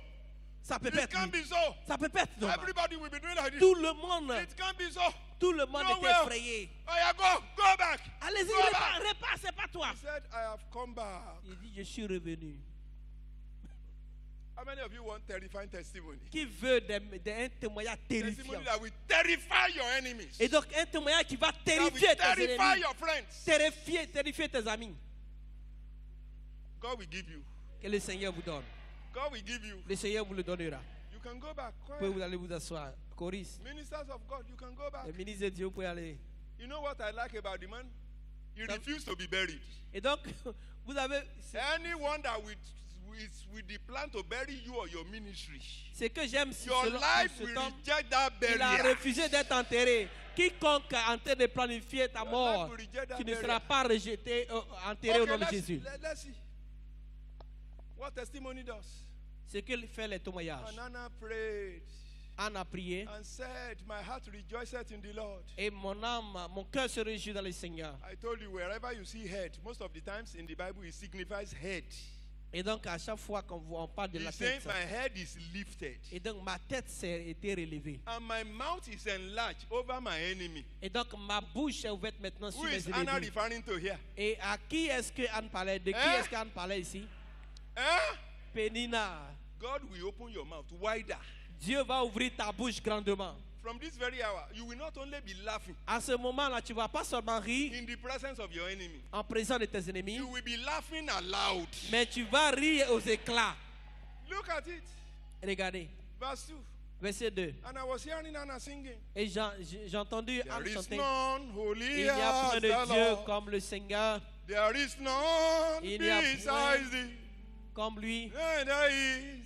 Ça peut It être. can oui. be so. Ça peut être. normal. Everybody will be doing like this. Tout le monde, It can be so. tout le monde No était way. effrayé. Oh yeah, go back. Allez-y, Go back. repars, c'est pas toi. He said, I have come back. Il dit, je suis revenu. How many of you want terrifying testimony? Qui veut un témoignage terrifiant? Testimony that will terrify your enemies. Et donc un témoignage qui va That will terrifier tes terrify ennemis. your friends. Terrifier tes amis. God will give you. Que le Seigneur vous donne. God will give you. Le Seigneur vous le donnera. You can go back. Vous pouvez Quiet. vous aller vous asseoir. Chorus. Ministers of God, you can go back. Le ministre de Dieu, vous pouvez aller. You know what I like about the man? He refused to be buried. Et donc, vous avez... Anyone that with the plan to bury you or your ministry, Ce que j'aime, your life will reject that il a burial. refusé d'être enterré. Quiconque est en train de planifier ta mort, tu ne seras pas rejeté, enterré au nom de Jésus. Let's see what testimony does. Ce que fait les témoignages. And Anna prayed Anne a prié. and said, my heart rejoiceth in the Lord. Et mon âme, mon cœur se réjouit dans le Seigneur. I told you, wherever you see head, most of the times in the Bible it signifies head. Et donc, à chaque fois qu'on parle de la He's saying tête, my head is lifted. et donc ma tête s'est été relevée. And my mouth is enlarged over my enemy. Et donc, ma bouche est ouverte maintenant sur Who mes is Anna ennemis. referring to here? Et à qui est-ce que Anne parlait? De qui est-ce qu'Anne parlait ici? Eh? Pénina. God will open your mouth wider. Dieu va ouvrir ta bouche grandement. From this very hour, you will not only be laughing À ce moment-là, tu ne vas pas seulement rire in the presence of your enemy, en présence de tes ennemis, you will be laughing aloud. mais tu vas rire aux éclats. Look at it. Regardez, Verse 2. verset 2. And I was hearing Anna singing. Et j'ai entendu Anne There is chanter. none holy Il n'y a point as de the Dieu Lord. comme le Seigneur, There is none Il n'y a besides thee. comme lui. And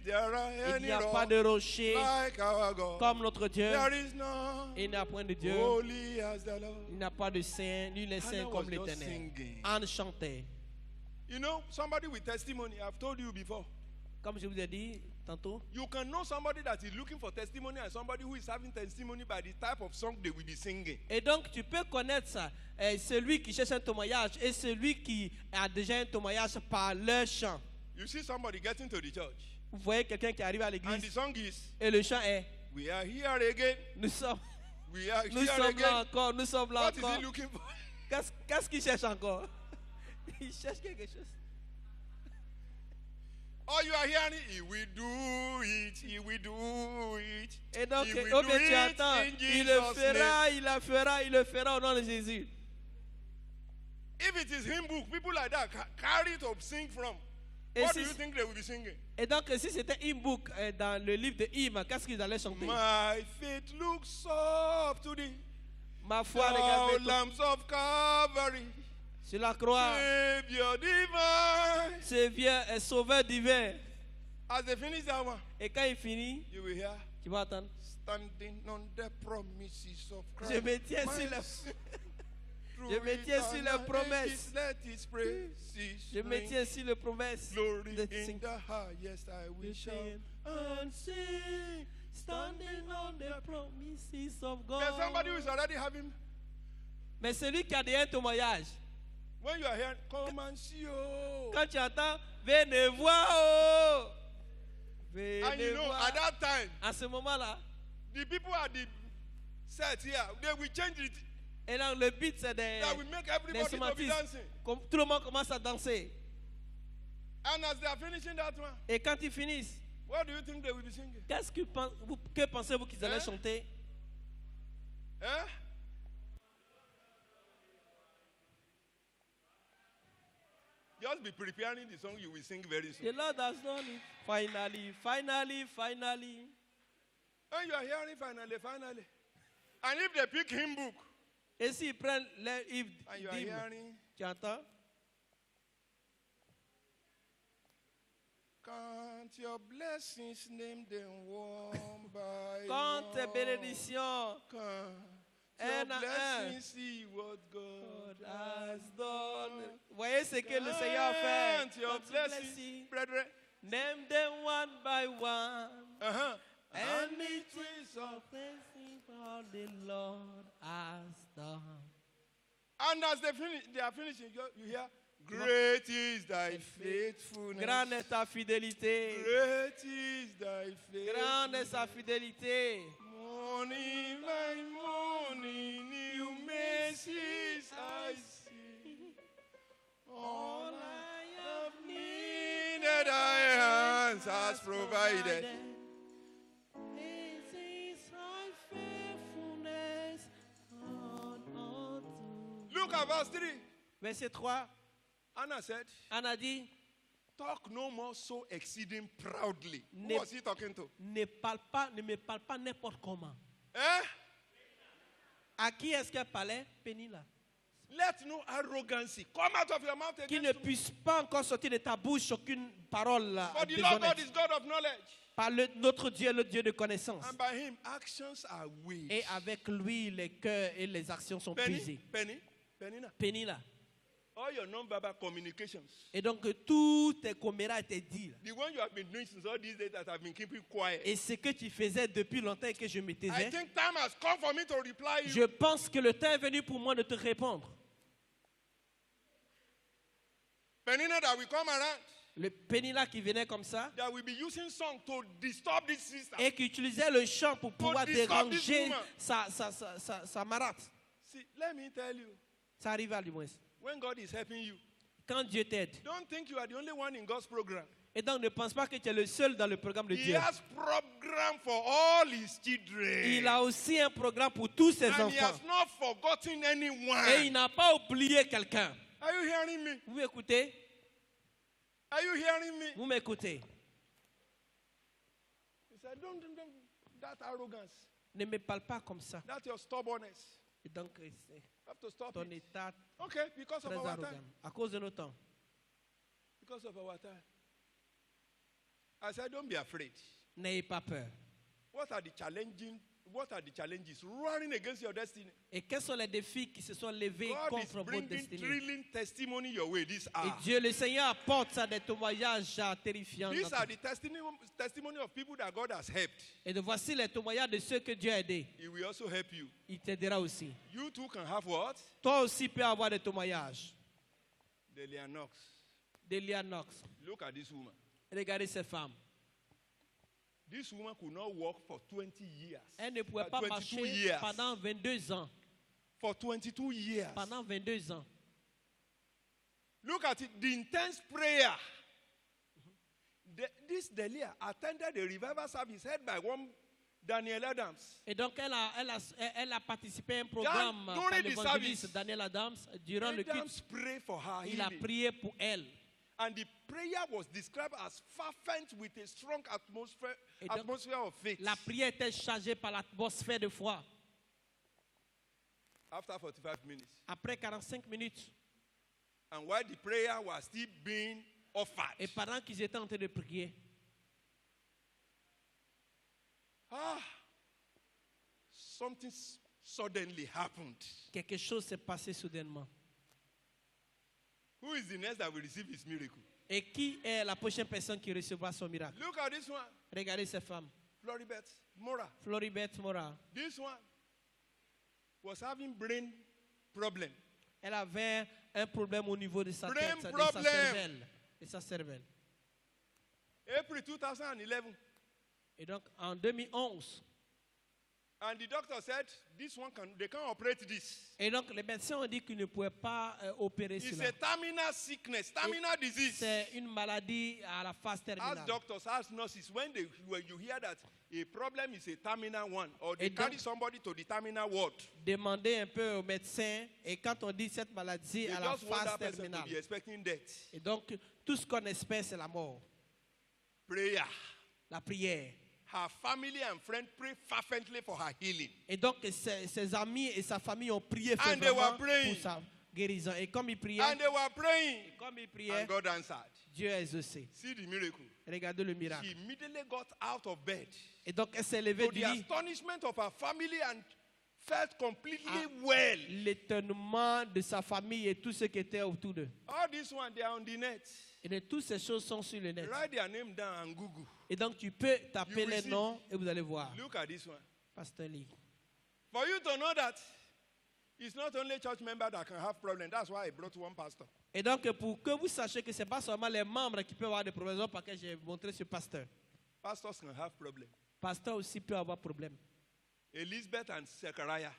there are Il any n'y a pas rock de rocher like our God. comme notre Dieu. There is none Il n'y a point de Dieu. holy as the Lord. Il n'y a pas de saint, ni les saints Anna comme was just l'Éternel. singing. Anne chantait. You know, somebody with testimony, I've told you before. Comme je vous ai dit tantôt, You can know somebody that is looking for testimony and somebody who is having testimony by the type of song they will be singing. et donc tu peux connaître ça. Celui qui cherche un témoignage et celui qui a déjà un témoignage par leur chant. You see somebody getting to the church, Vous voyez quelqu'un qui arrive à and the l'église song is, et le chant est we are here again, nous sommes we are là here again. encore, nous sommes là What is encore. he looking for? Qu'est-ce qu'il cherche encore? Il cherche quelque chose. All you are hearing, he will do it, he will do it. Et donc, He will oh do bien tu it attends, in il le Jesus' fera, name. il la fera, il le fera au nom de Jésus. If it is hymn book, people like that carry to sing from. Et What si- do you think they will be singing? Et donc, si c'était hymn-book dans le livre de hymnes, qu'est-ce qu'ils allaient chanter? My faith looks up to thee, Ma foi, thou regarde lambs of Calvary, sur la croix, Savior divine. ce vieux sauveur divin. As they finish that one, Et quand il finit, you will hear, tu vas attendre. standing on the promises of Christ. Je me tiens sur la, je me tiens sur les promesses. Let his praises Je me ring. tiens sur les promesses. Glory de in sing- the highest I will shout. and sing, standing on the promises of God. There's somebody who is already having. Mais celui qui a déjà un témoignage, When you are hearing, come and see, oh. quand tu entends, venez voir, oh. And Venez you know, voir. at that time, À ce moment-là, the people at the set here, they will change it. et là, le but, c'est des That will make everybody to be instrumentistes. dancing. Comme tout le monde commence à danser. And as they are finishing that one, Et quand ils finissent, what do you think they will be singing? que pensez-vous qu'ils allaient Hein? chanter? Eh? Just be preparing the song you will sing very The soon. Lord has done it. Finally, finally, finally. And you are hearing finally, finally. And if they pick hymn book, Et s'ils prennent les hymnes, and you are hearing, tu entends? count your blessings, name them one by Quand tes one. bénédictions Count un your à un. blessings, see what God God has done. Voyez ce que le Seigneur fait. Count your Quand tu blessings, blesses, brethren. name them one by one. Uh-huh. And And it it is is of blessing all the Lord has done. And as they are finishing, you hear, great is thy faithfulness. Grande est ta fidélité. Great is thy Grande est faithfulness. sa fidélité. Morning by morning, new mercies I see. All I have needed, thy hands has provided. This is thy faithfulness unto. Look at verse 3. Verset 3, Anna said, Anne a dit, talk no more so exceeding proudly. Who Ne- was he talking to? ne me parle pas n'importe comment. Eh? À qui est-ce qu'elle parlait? Pénila. Let no arrogancy come out of your mouth Qu'il against ne me. puisse pas encore sortir de ta bouche aucune parole For the Lord God déshonnête. is God of knowledge. Par notre Dieu, le Dieu de connaissance. And by him, actions are weighed. Et avec lui, les cœurs et les actions sont pesées. Penina. Pénila. All your non-verbal communications. Et donc, tout tes comméras étaient dit. The one you have been doing since all these days that I've been keeping quiet. Et ce que tu faisais depuis longtemps et que je me I taisais, think time has come for me to reply you. je pense que le temps est venu pour moi de te répondre. Penina that will come around, Le Pénila qui venait comme ça that will be using song to disturb this sister. et qui utilisait le chant pour pouvoir disturb this déranger woman. sa marate. See, let me tell you, Ça arrive à lui moins. when God is helping you, Quand Dieu t'aide. don't think you are the only one in God's program. Et donc ne pense pas que tu es le seul dans le programme de He Dieu. has program for all his children. Il a aussi un programme pour tous ses And he has enfants. not forgotten Et anyone. il n'a pas oublié quelqu'un. Are you hearing me? Vous m'écoutez? Are you hearing me? Vous m'écoutez? He said, don't that arrogance, Ne me parle pas comme ça. that your stubbornness. Et donc, c'est You have to stop ton it. état Okay, because of très our arrogant. time. À cause de nos temps. Because of our time. I said, don't be afraid. N'ayez pas peur. What are the challenges running against your destiny? Et quels sont les défis qui se sont levés God is contre votre bringing destinée? thrilling testimony your way this Et hour. Dieu, le Seigneur, apporte ça des témoignages terrifiants. These dans are ton- the testimony of people that God has helped. Et de voici les témoignages de ceux que Dieu a aidés. He will also help you. Il t'aidera aussi. You too can have what? Toi aussi peux avoir des témoignages. Delia Knox. Delia Knox. Look at this woman. Regardez cette femme. This woman could not walk for 20 years. Elle ne pouvait pas 22 marcher years. pendant 22 ans. For 22 years. Pendant 22 ans. Look at it, the intense prayer. This Delia attended a revival service held by one Daniel Adams. Et donc, elle a participé à un programme during par the l'évangéliste service, Daniel Adams. Durant le Adams culte, prayed for her il a healing. prié pour elle. And the prayer was described as fervent with a strong Et donc, atmosphere of faith. La prière était chargée par l'atmosphère de foi. After 45 minutes. Après 45 minutes, And while the prayer was still being offered. et pendant qu'ils étaient en train de prier, Something suddenly happened. quelque chose s'est passé soudainement. Who is the next that will receive his miracle? Et qui est la prochaine personne qui recevra son miracle? Look at this one. Regardez cette femme, Floribert Mora. Floribert Mora. This one was having brain problem. Elle avait un problème au niveau de sa Brain tête, de sa problem. cervelle. De sa cervelle. April 2011. Et donc, en 2011, And the doctor said, they can't operate this. et donc les médecins ont dit qu'ils ne pouvaient pas opérer It's cela. a terminal sickness, terminal disease. C'est une maladie à la phase Ask terminale. doctors, ask nurses, when you hear that a problem is a terminal one, or they Et carry donc- somebody to the terminal ward, Demandez un peu aux médecins, et quand on dit cette maladie they à la just want phase that person to terminale, be expecting death. et donc tout ce qu'on espère, c'est la mort. Prayer. La prière. Her family and friends pray fervently for her healing. Et donc ses amis et sa famille ont prié And they were fervemment praying. pour sa guérison. Et comme ils priaient, And they were praying, comme ils and priaient, God answered. Dieu a exaucé. See the miracle. Regardez le miracle. She immediately got out of bed. Et donc elle s'est levée To du the lit. astonishment of her family and felt completely well. L'étonnement de sa famille et tout ce qui était autour d'eux. All this one, they are on the net. Et de toutes ces choses sont sur le net. Write their name down on Google. Et donc tu peux taper You will les see. noms et vous allez voir. Look at this one. Pasteur Lee. For you to know that it's not only church members that can have problems. That's why I brought one pastor. Et donc pour que vous sachiez que ce n'est pas seulement les membres qui peuvent avoir des problèmes, parce que j'ai montré ce pasteur. Pastors can have problems. Pasteur aussi peut avoir problème. Elizabeth and Zechariah,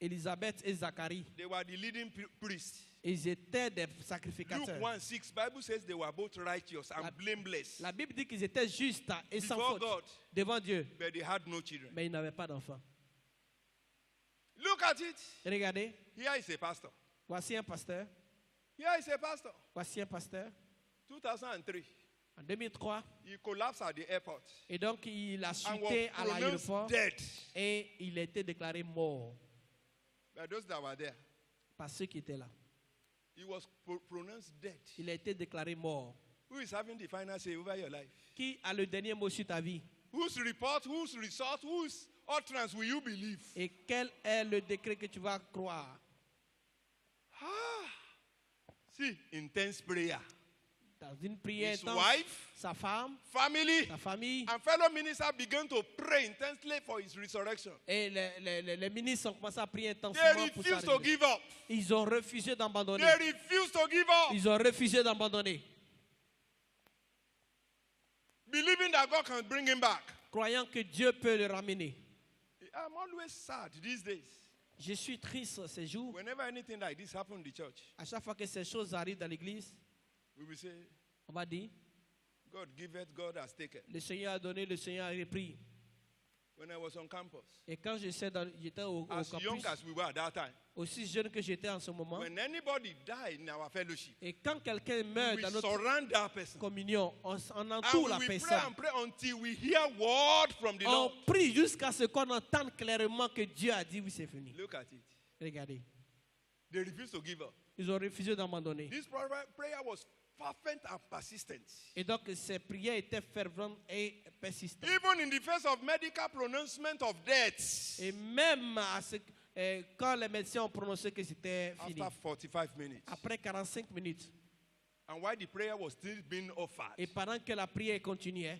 Élisabeth et Zacharie, they were the leading priests. ils étaient des Luke sacrificateurs. 1:6, Bible says they were both righteous and blameless La Bible dit qu'ils étaient justes et sans before faute God, devant Dieu, but they had no children. mais ils n'avaient pas d'enfants. Look at it. Regardez, Here is a pastor. voici un pasteur, Here is a pastor. voici un pasteur. 2003, En 2003, he collapsed at the airport et donc il a and was chuté à l'aéroport pronounced dead. et il a été déclaré mort. By those that were there. Par ceux qui étaient là. He was pronounced dead. Il a été déclaré mort. Who is having the final say over your life? Qui a le dernier mot sur ta vie? Whose report, whose result, whose utterance will you believe? Et quel est le décret que tu vas croire? See, intense prayer. Dans une prière His intense, wife, sa femme, family, sa famille and fellow ministers began to pray intensely for his resurrection. et les ministres ont commencé à prier They intensément pour sa refused to résurrection. give up. Ils ont refusé d'abandonner. They refused to give up. Ils ont refusé d'abandonner. Believing that God can bring him back. Croyant que Dieu peut le ramener. I'm always sad these days. Je suis triste ces jours. Whenever anything like this happens in the church, À chaque fois que ces choses arrivent dans l'église, we will say, on va dire, God giveth, God has taken. le Seigneur a donné, le Seigneur a repris. When I was on campus, Et quand j'étais au as young campus, as we were at that time, aussi jeune que j'étais en ce moment, when anybody died in our fellowship, et quand quelqu'un meurt we dans notre surround that person. communion, on And entoure la we will pray personne. and pray until we hear word from the On Lord. prie jusqu'à ce qu'on entende clairement que Dieu a dit oui, c'est fini. Look at it. Regardez. They refused to give up. Ils ont refusé d'abandonner. This prayer was fervent and persistent. Et donc, ces prières étaient ferventes et persistantes. Even in the face of medical pronouncement of death. Et même quand les médecins ont prononcé que c'était fini, After 45 minutes. après 45 minutes, And while the prayer was still being offered, et pendant que la prière continuait,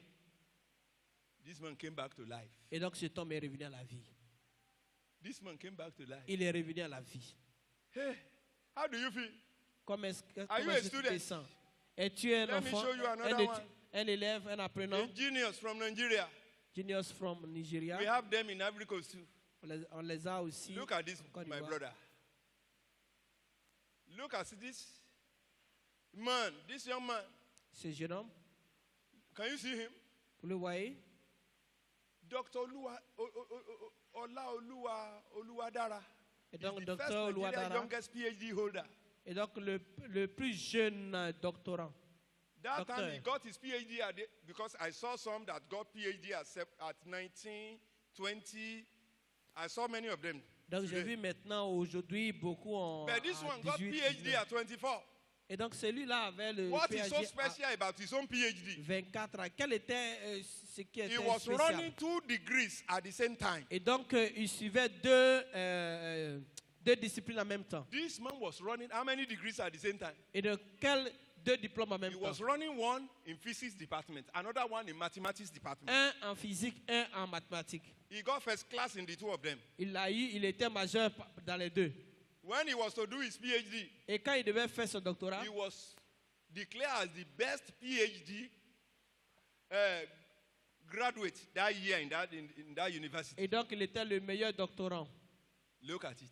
this man came back to life. et donc cet homme est revenu à la vie. This man came back to life. Il est revenu à la vie. Hey, how do you feel? Comment est-ce que Are you a tu te student? sens? Es-tu un Let me enfant, show you another one. un élève, un apprenant? A genius from Nigeria. Genius from Nigeria. We have them in Ivory Coast too. On les a aussi. Look at this, Côte my d'Ivoire. brother. Look at this man, this young man. Ce jeune homme, Can you see him? vous le voyez? Dr. Oluwadara. Et He's donc, the Dr. first Nigerian Oluwadara. youngest PhD holder. Et donc, le plus jeune doctorant. That Doctor. time he got his PhD because I saw some that got PhD at 19, 20. I saw many of them. Donc, j'ai today. vu maintenant, aujourd'hui, beaucoup en But this one got 18, PhD 19. at 24. Et donc, celui-là avait le What is so PhD special about his own à PhD? 24 ans. Quel était ce qui He était was spécial? running 2 degrees at the same time. Et donc, il suivait deux disciplines en même temps. This man was running how many degrees at the same time? Et de quels deux diplômes en même He temps? was running one in physics department, another one in mathematics department. Un en physique, un en mathématiques. He got first class in the 2 of them. Il était majeur dans les deux. When he was to do his PhD, Et quand il devait faire son doctorat, he was declared as the best PhD graduate that year in that university. et donc il était le meilleur doctorant. Look at it.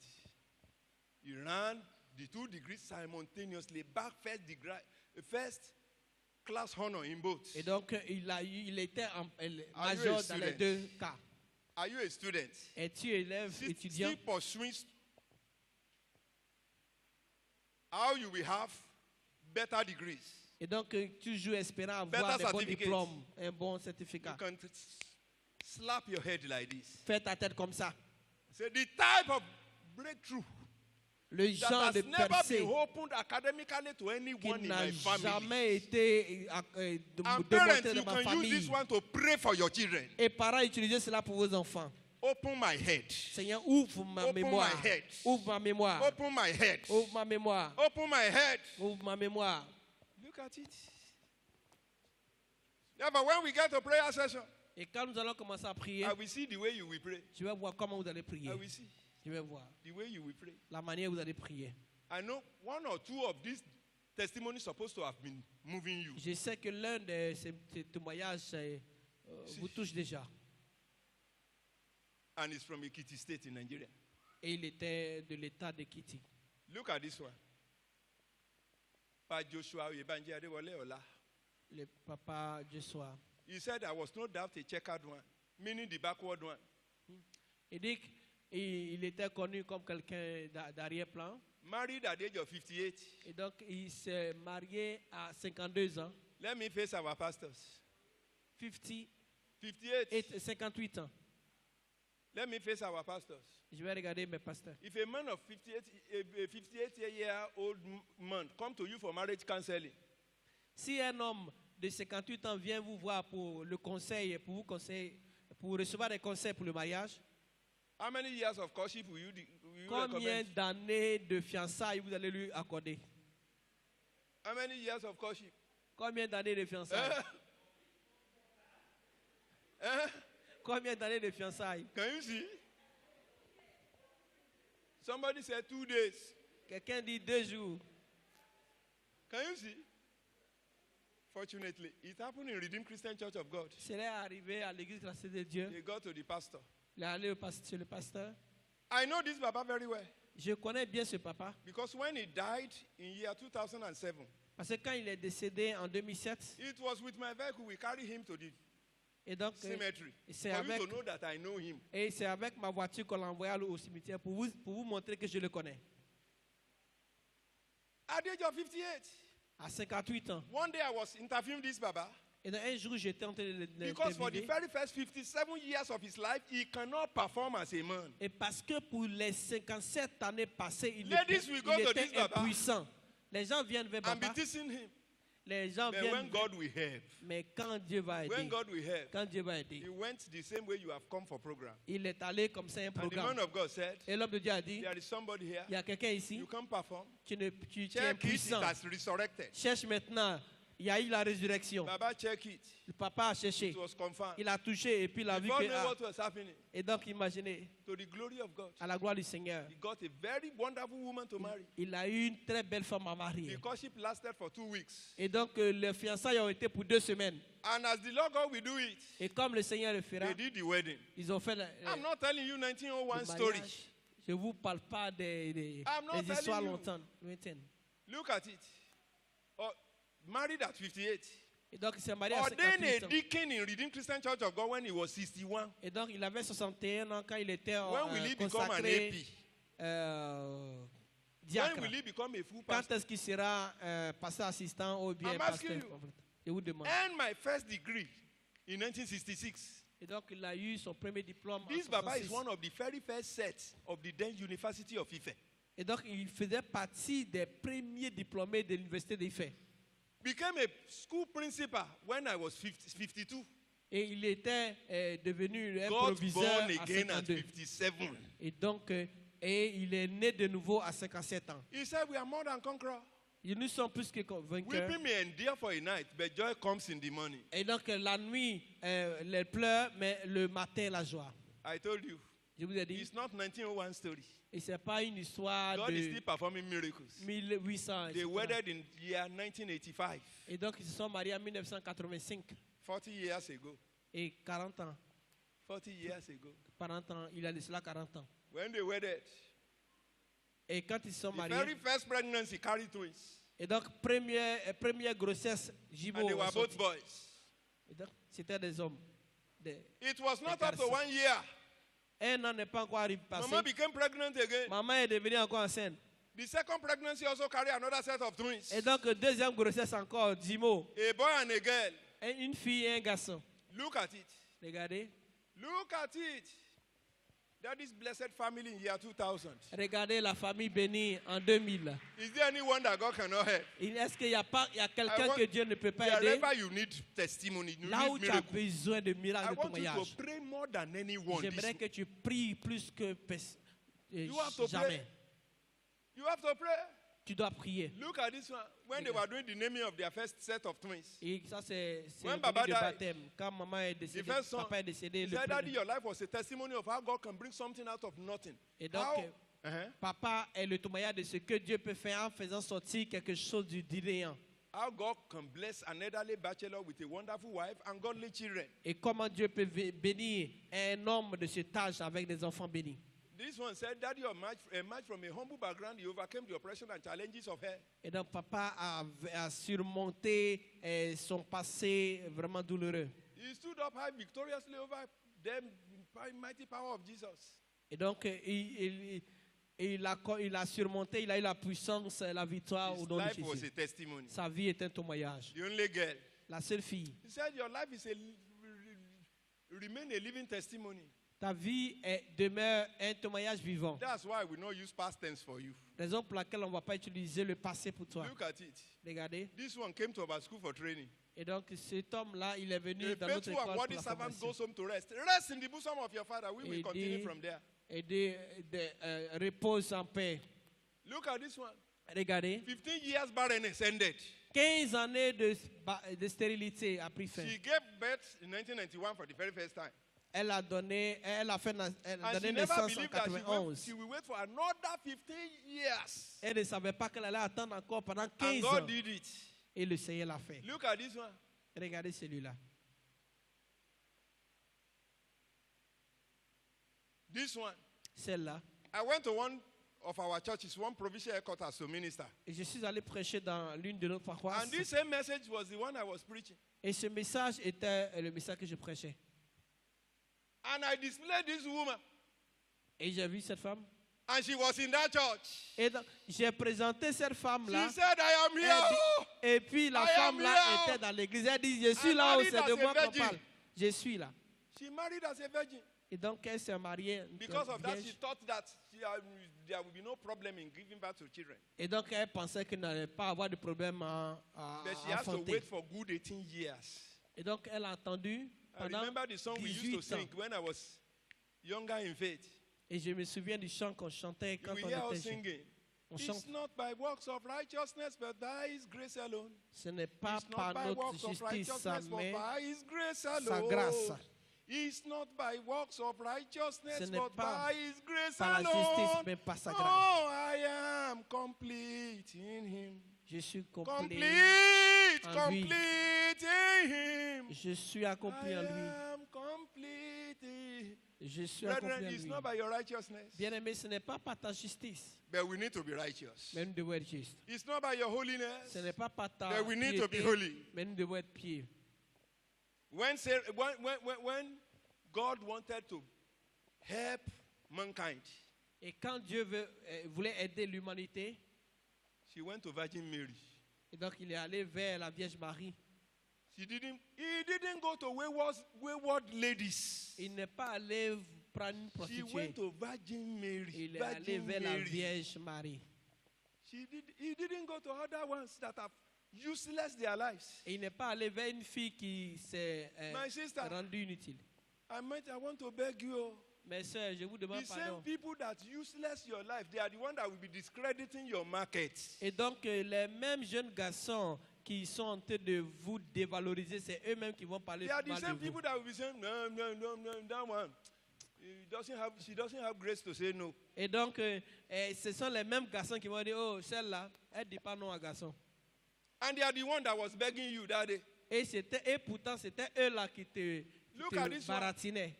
He ran the 2 degrees simultaneously, back first class honor in both. Et donc il était Are you major a dans les student? deux cas. Are you a student? Es-tu élève, étudiant? Still pursuing how you will have better degrees. Et donc toujours espérant avoir Better des bons certificate. diplômes, un bon You certificat. can slap your head like this. Fais ta tête comme ça. Say the type of breakthrough Le that genre has de never percée been opened academically to qui anyone in n'a my family. jamais été And parents, démontré you dans ma can use this famille. one to pray for your children. Et parents, utilisez cela pour vos enfants. Open my head. Seigneur, ouvre ma Open mémoire. my head. Ouvre ma mémoire. Open my head. Ouvre ma mémoire. Open my head. Ouvre ma mémoire. Look at it. Yeah, but when we get to prayer session, Et quand nous allons commencer à prier, I will see the way you will pray. je vais voir comment vous allez prier. I will see Je vais voir the way you will pray. la manière dont vous allez prier. I know 1 or 2 of these testimonies supposed to have been moving you. Je sais que l'un de ces témoignages vous touche déjà. And it's from Ekiti State in Nigeria. Et il était de l'état de Kiti. Look at this one. Pa Joshua Oyebanje Adewale Ola. Le papa Joshua. He said, I was no doubt a checkered one, meaning the backward one. Il dit qu'il était connu comme quelqu'un d'arrière-plan. Married at the age of 58. Et donc, il s'est marié à 52 ans. Let me face our pastors. 58 58. et 58 ans. Let me face our pastors. Je vais regarder mes pasteurs. If a man of 58-year-old man come to you for marriage counseling, Si un homme de 58 ans vient vous voir pour le conseil, pour vous conseiller, pour recevoir des conseils pour le mariage, how many years of courtship will you combien recommend? d'années de fiançailles vous allez lui accorder? How many years of courtship? Combien d'années de fiançailles? Combien d'années de fiançailles? Can you see? Somebody said 2 days. Quelqu'un dit 2 jours. Can you see? Fortunately, it happened in Redeemed Christian Church of God. C'est arrivé à l'église grâce de Dieu. They got to the pastor. Il est allé chez le pasteur. I know this Baba very well Je connais bien ce papa. because when he died in year 2007, Parce que quand il est décédé en 2007, it was with my vehicle we carried him to the et donc cemetery. c'est For avec, you to know that I know him. et c'est avec ma voiture qu'on l'a envoyé au cimetière pour vous montrer que je le connais. At the age of 58, À 58 ans. one day I was interviewing this Baba Et dans un jour, j'étais en train de because for the l'interviewer. very first 57 years of his life, he cannot perform as a man. Et parce que pour les 57 années passées, il Ladies will go to était this Baba impuissant. Les gens viennent vers and be papa. teasing him. Les gens But viennent. when God will help, Mais quand Dieu va when aider, God will help, quand Dieu va aider, he went the same way you have come for program. il est allé comme ça un And the programme. man of God said, Et l'homme de Dieu a dit, there is somebody here, il y a quelqu'un ici, you can't perform. tu es Check it, it impuissant. has resurrected. Cherche maintenant. Il y a eu la résurrection. Baba, check it. Le papa a cherché. It was confirmed. Il a touché et puis il a vu Before que. know what was happening, Et donc, imaginez, to the glory of God, à la gloire du Seigneur, he got a very wonderful woman to marry. il a eu une très belle femme à marier. The courtship lasted for 2 weeks. Et donc, les fiançailles ont été pour 2 semaines. And as the Lord God will do it, Et comme le Seigneur le fera, they did the wedding. ils ont fait I'm not telling you 1901 le story. mariage. Je ne vous parle pas des I'm not des histoires telling you. lointaines. Look at it. Married at 58. Et donc, il s'est marié à Ordained a 58 ans. deacon in Redeemed Christian Church of God when he was 61. Et donc, il avait 61 ans quand il était When will he become an consacré AP? diacre. When will he become a full Quand pastor? est-ce qu'il sera pasteur assistant ou bien I'm pasteur asking you. complété? Je vous demande. And my first degree in 1966. Et donc, il a eu son premier diplôme This en Baba is 66. one of the very first sets of the then University of Ife. Et donc, il faisait partie des premiers diplômés de l'université d'Ife. Became a school principal when I was 52. Et il était devenu un Got proviseur born à again at 52. 57. Et donc, et il est né de nouveau à 57 ans. He said, we are more than conquerors. Et nous sommes plus que vainqueurs. Weeping may endure for a night, but joy comes in the morning. Et donc, la nuit, les pleurs, mais le matin, la joie. I told you, Je vous ai dit, it's not 1901 story. et ce n'est pas une histoire God is de still performing miracles. 1800. They etc. wedded in year 1985, Et donc, ils se sont mariés en 1985. 40 years ago. Et 40 ans. 40 years ago. 40 ans, il a de cela 40 ans. When they wedded, Et quand ils se sont the mariés, very first pregnancy carried twins. et donc première grossesse, Jibo, And they were both boys. et donc, c'était des hommes. It was not Des up to garçons. 1 year. Un an n'est pas encore passé. Mama became pregnant again. Maman est devenue encore enceinte. The second pregnancy also carried another set of twins. Et donc, deuxième grossesse encore, Jimo. A boy and a girl. Une fille et un garçon. Look at it. Regardez. Look at it. That is blessed family in year 2000. Regardez la famille bénie en 2000. Is there anyone that God cannot help? Est-ce qu'il y a quelqu'un I want- que Dieu ne peut pas aider? Wherever you need testimony, you Là où need tu as miracle. besoin de I miracles de want you témoignage. to pray more than anyone. J'aimerais que tu pries plus que You have to jamais. pray. You have to pray. Tu dois prier. Look at this one. When they were doing the naming of their first set of twins, Et ça, c'est When le Baba de died, baptême. Quand maman est the décédée, first son, papa est décédé. he Le said, Daddy, premier. your life was a testimony of how God can bring something out of nothing. Et donc, How- Uh-huh. papa est le témoignage de ce que Dieu peut faire en faisant sortir quelque chose du néant. How God can bless an elderly bachelor with a wonderful wife and godly children. Et comment Dieu peut bénir un homme de cet âge avec des enfants bénis. This one said, Daddy, a match from a humble background, he overcame the oppression and challenges of hell. Et donc, papa a surmonté son passé vraiment douloureux. He stood up high victoriously over them by mighty power of Jesus. Et donc, il a surmonté, il a eu la puissance, la victoire au His nom de life was Jésus. a testimony. Sa vie est un témoignage. The only girl. La seule fille, He said, your life is remain a living testimony. Ta vie demeure un témoignage vivant. That's why we don't use past tense for you. Raison pour laquelle on ne va pas utiliser le passé pour toi. Look at it. Regardez. This one came to our school for training. Et donc cet homme-là, il est venu A dans notre faithful école and pour worthy la servant formation. goes home to rest. Rest in the bosom of your father. We will Et continue dit- from there. Et repose en paix. Look at this one. Regardez. 15 years barrenness ended. 15 années de stérilité a pris fin. She gave birth in 1991 for the very first time. Elle a donné And she naissance never en believed that 91. she will wait for another 15 years. Elle ne savait pas qu'elle allait attendre encore pendant And 15 ans. God did it. Et le Seigneur l'a fait. Look at this one. Regardez celui-là. This one. Celle-là. I went to one of our churches, one provincial headquarters to minister. Et je suis allé prêcher dans l'une de nos paroisses. And this same message was the one I was preaching. Et ce message était le message que je prêchais. And I displayed this woman. Et j'ai vu cette femme. And she was in that church. Et donc, j'ai présenté cette femme-là. She said, I am here. Et puis la I am femme-là here. était dans l'église. Elle dit, je suis I'm là où married c'est as de a moi qu'on virgin. parle. Je suis là. She married as a virgin. Et donc elle s'est mariée. Because of that, she vierge. thought that there would be no problem in giving birth to children. Et donc elle pensait qu'elle n'allait pas avoir de problème à But she has to enfanter. wait for good 18 years. Et donc elle a attendu I pendant remember the song we used to 18 sing ans. when I was younger in faith. Et je me souviens du chant qu'on chantait quand We on hear us était jeune. singing. On It's chante. not by works of righteousness, but by His grace alone. Ce n'est pas It's not par by notre works of justice, righteousness, but mais by His grace sa alone. grâce. It's not by works of righteousness, Ce n'est but pas by His grace par la alone. justice, mais par sa grâce. Oh, I am complete in Him. Je suis complet. Complete, en lui. complete in Him. Je suis accompli I en lui. am complete in Je suis Brethren, accompli en it's lui. not by your righteousness, Bien-aimé, ce n'est pas par ta justice, but we need to be righteous. mais nous devons être justes. It's not by your holiness, Ce n'est pas par ta but we need to be piété, holy. mais nous devons être pieux. When God wanted to help mankind, Et quand Dieu voulait aider l'humanité, she went to Virgin Mary. et donc il est allé vers la Vierge Marie. He didn't go to wayward ladies. Il n'est pas allé prendre une She prostituée. went to Virgin Mary. Il est allé Virgin vers la Mary. Vierge Marie. He didn't go to other ones that have useless their lives. Et il n'est pas allé vers une fille qui s'est My sister, rendue inutile. I want to beg you. Mais sœur, je vous demande The same pardon. people that useless your life, they are the ones that will be discrediting your market. Et donc, les mêmes jeunes garçons qui sont en train de vous dévaloriser, c'est eux-mêmes qui vont parler They are the mal de same vous. people that will be saying, no, that one. She doesn't have grace to say no. Et donc, ce sont les mêmes garçons qui vont dire, oh, celle-là, elle ne dit pas non à garçon. And they are the one that was begging you that day. Et pourtant, c'était eux-là qui te Look at this one. baratinaient.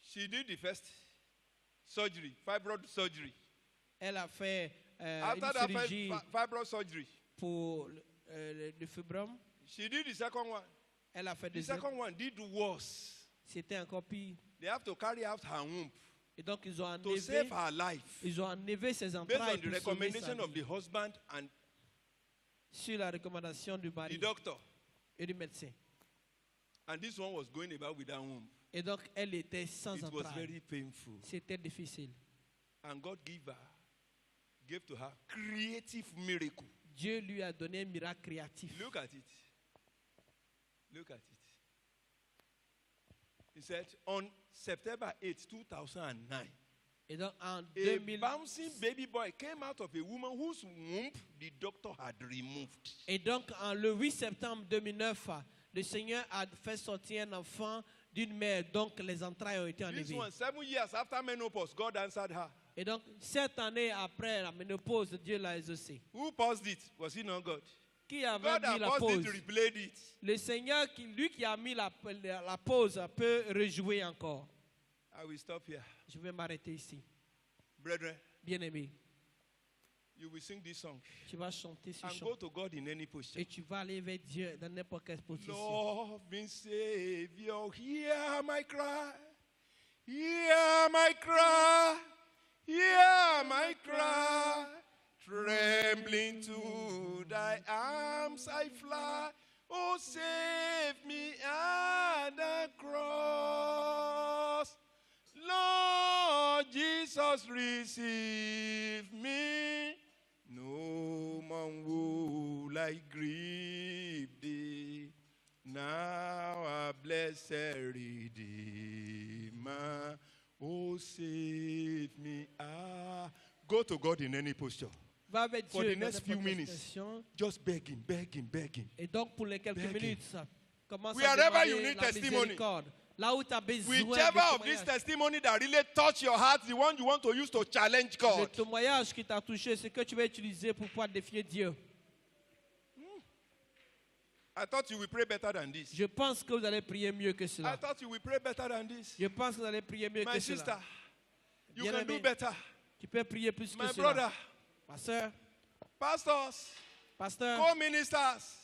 She did the first surgery, fibroid surgery. Elle a fait After une that chirurgie fibroid surgery, pour le fibrome. she did the second one. Elle a fait The des second one did worse. C'était encore pire. They have to carry out her womb Et donc, ils ont to save enlevé, her life ses based entrailles on the pour sauver sa recommendation of vie. the husband and Sur la recommandation du the mari doctor. et du médecin. And this one was going about with that womb. Et donc, elle était sans It was entrailles. very painful. C'était difficile. And God gave to her creative miracle. Dieu lui a donné un miracle créatif. Look at it. Look at it. He said, on September 8, 2009, Et donc, en a 2000, bouncing baby boy came out of a woman whose womb the doctor had removed. et donc, le 8 septembre 2009, le Seigneur a fait sortir un enfant d'une mère, donc les entrailles ont été This enlevées. one, 7 years after menopause, God answered her. Et donc, 7 années après la ménopause, Dieu l'a exaucé. Who paused it? Was it not God? Qui avait God mis had la paused pause? it, replayed it. Le Seigneur, lui qui a mis la pause, peut rejouer encore. I will stop here. Je vais m'arrêter ici. Brethren, Bien-aimé, you will sing this song tu vas chanter ce and chant. go to God in any posture. Et tu vas aller vers Dieu dans n'importe quelle position. Loving Savior, hear my cry, hear my cry, hear my cry. Trembling to thy arms I fly, Oh, save me at the cross. Lord Jesus, receive me. No man will I grieve thee. Now a blessed Redeemer. Oh, save me. Go to God in any posture. Va avec For Dieu the dans next few n'importe quelle minutes, situation. just begging, begging, begging. Et donc pour les quelques Begging. minutes, ça commence Wherever à you demander need la testimony. miséricorde. Là où tu as besoin Whichever de of this témoignage. testimony that really touch your heart, the one you want to use to challenge Le God. témoignage qui t'a touché, c'est que tu vas utiliser pour pouvoir défier Dieu. I thought you will pray better than this. Je pense que vous allez prier mieux que I cela. thought you will pray better than this. Je pense que vous allez prier mieux My que sister, cela. you Bien can aimé. do better. Tu peux prier plus My que cela. brother, Ma soeur, pastors, pasteur, co-ministers,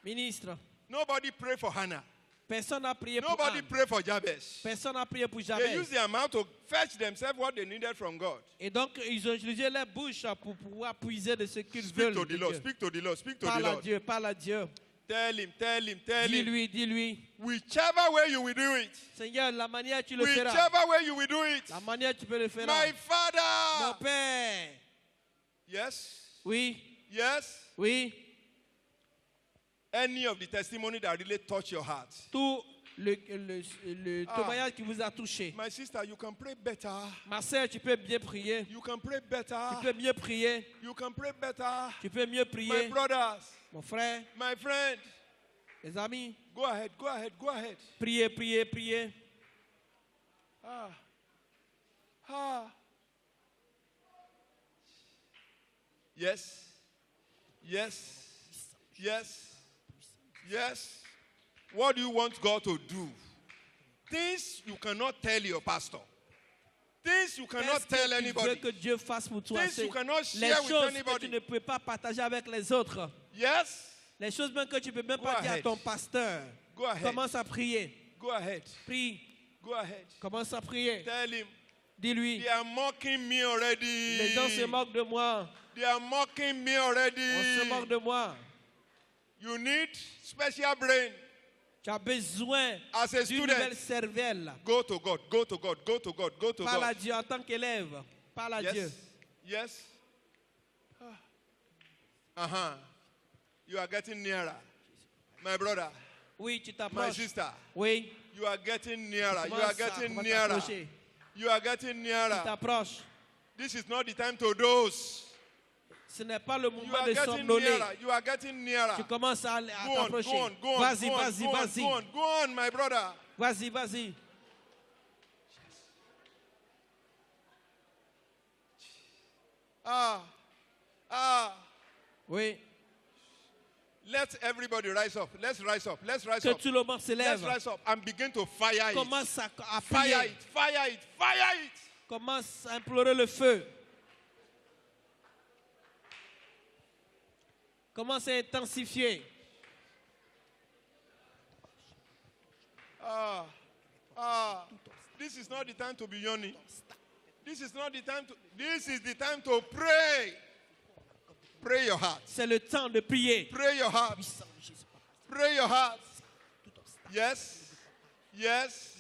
ministre, nobody pray for Hannah. personne n'a prié pour Nobody Anne. pray for Jabez. Personne n'a prié pour They Jabez. use their mouth to fetch themselves what they needed from God. Et donc, ils ont utilisé leur bouche pour pouvoir puiser de ce qu'ils Speak veulent. to de the Lord, Dieu. speak to the Lord, speak to the Parle à Lord. Dieu, parle à Dieu. Tell him, tell him, tell him. Dis-lui, dis-lui. Whichever way you will do it. Seigneur, la manière tu le feras. Whichever way you will do it. La manière tu peux le faire. My Mon Father. Père. Yes, Oui, yes. oui. Any of the testimony that really touch your heart. Tout le témoignage qui vous a touché. My sister, you can pray better. Ma sœur, tu peux bien prier. You can pray better. Tu peux mieux prier. You can pray better. Tu peux mieux My prier. brothers, Mon frère, my friend, les amis, go ahead, go ahead, go ahead. priez, priez, priez. Ah. Ah. Yes. Yes. Yes. Yes. What do you want God to do? Things you cannot tell your pastor. Things you cannot Qu'est-ce tell que tu veux anybody. que Dieu fasse pour toi? Things you cannot Les share with choses que tu anybody. ne peux pas partager avec les autres. Yes. Les choses même que tu ne peux même Go pas dire à ahead. ton pasteur. Go ahead. Commence à prier. Go ahead. Prie. Go ahead. Commence à prier. Tell him. Dis-lui. They are mocking me already. Les gens se moquent de moi. They are mocking me already. On se moque de moi. You need special brain. Tu as besoin As a d'une student. nouvelle cervelle. Go to God. Go to God. Go to God. Go to Parle à God. Dieu en tant qu'élève. Parle à Dieu. Yes. Yes. Uh-huh. You are getting nearer. My brother. Oui, tu My t'approches. sister. Oui. You are getting nearer. You Commence are à- getting on va nearer. t'approcher. You are getting Tu nearer. t'approches. This is not the time to doze. Ce n'est pas le You moment are de getting somnoler. nearer. You are getting nearer. Tu commences à Go on, go t'approcher. on, go on, Vas-y, go on, vas-y, go on, vas-y. go on, go on, my brother. Vas-y, vas-y. Oui. Let everybody rise up. Let's rise up. Let's rise Que up. tout le monde se Let's lève. rise up and begin to fire it. Commence à Fire prier. it. Fire it. Fire it. Commence à implorer le feu. Commence à intensifier. This is not the time to be yawning. This is not the time to. This is the time to pray. Pray your heart. C'est le temps de prier. Pray your heart. Pray your heart. Yes. Yes.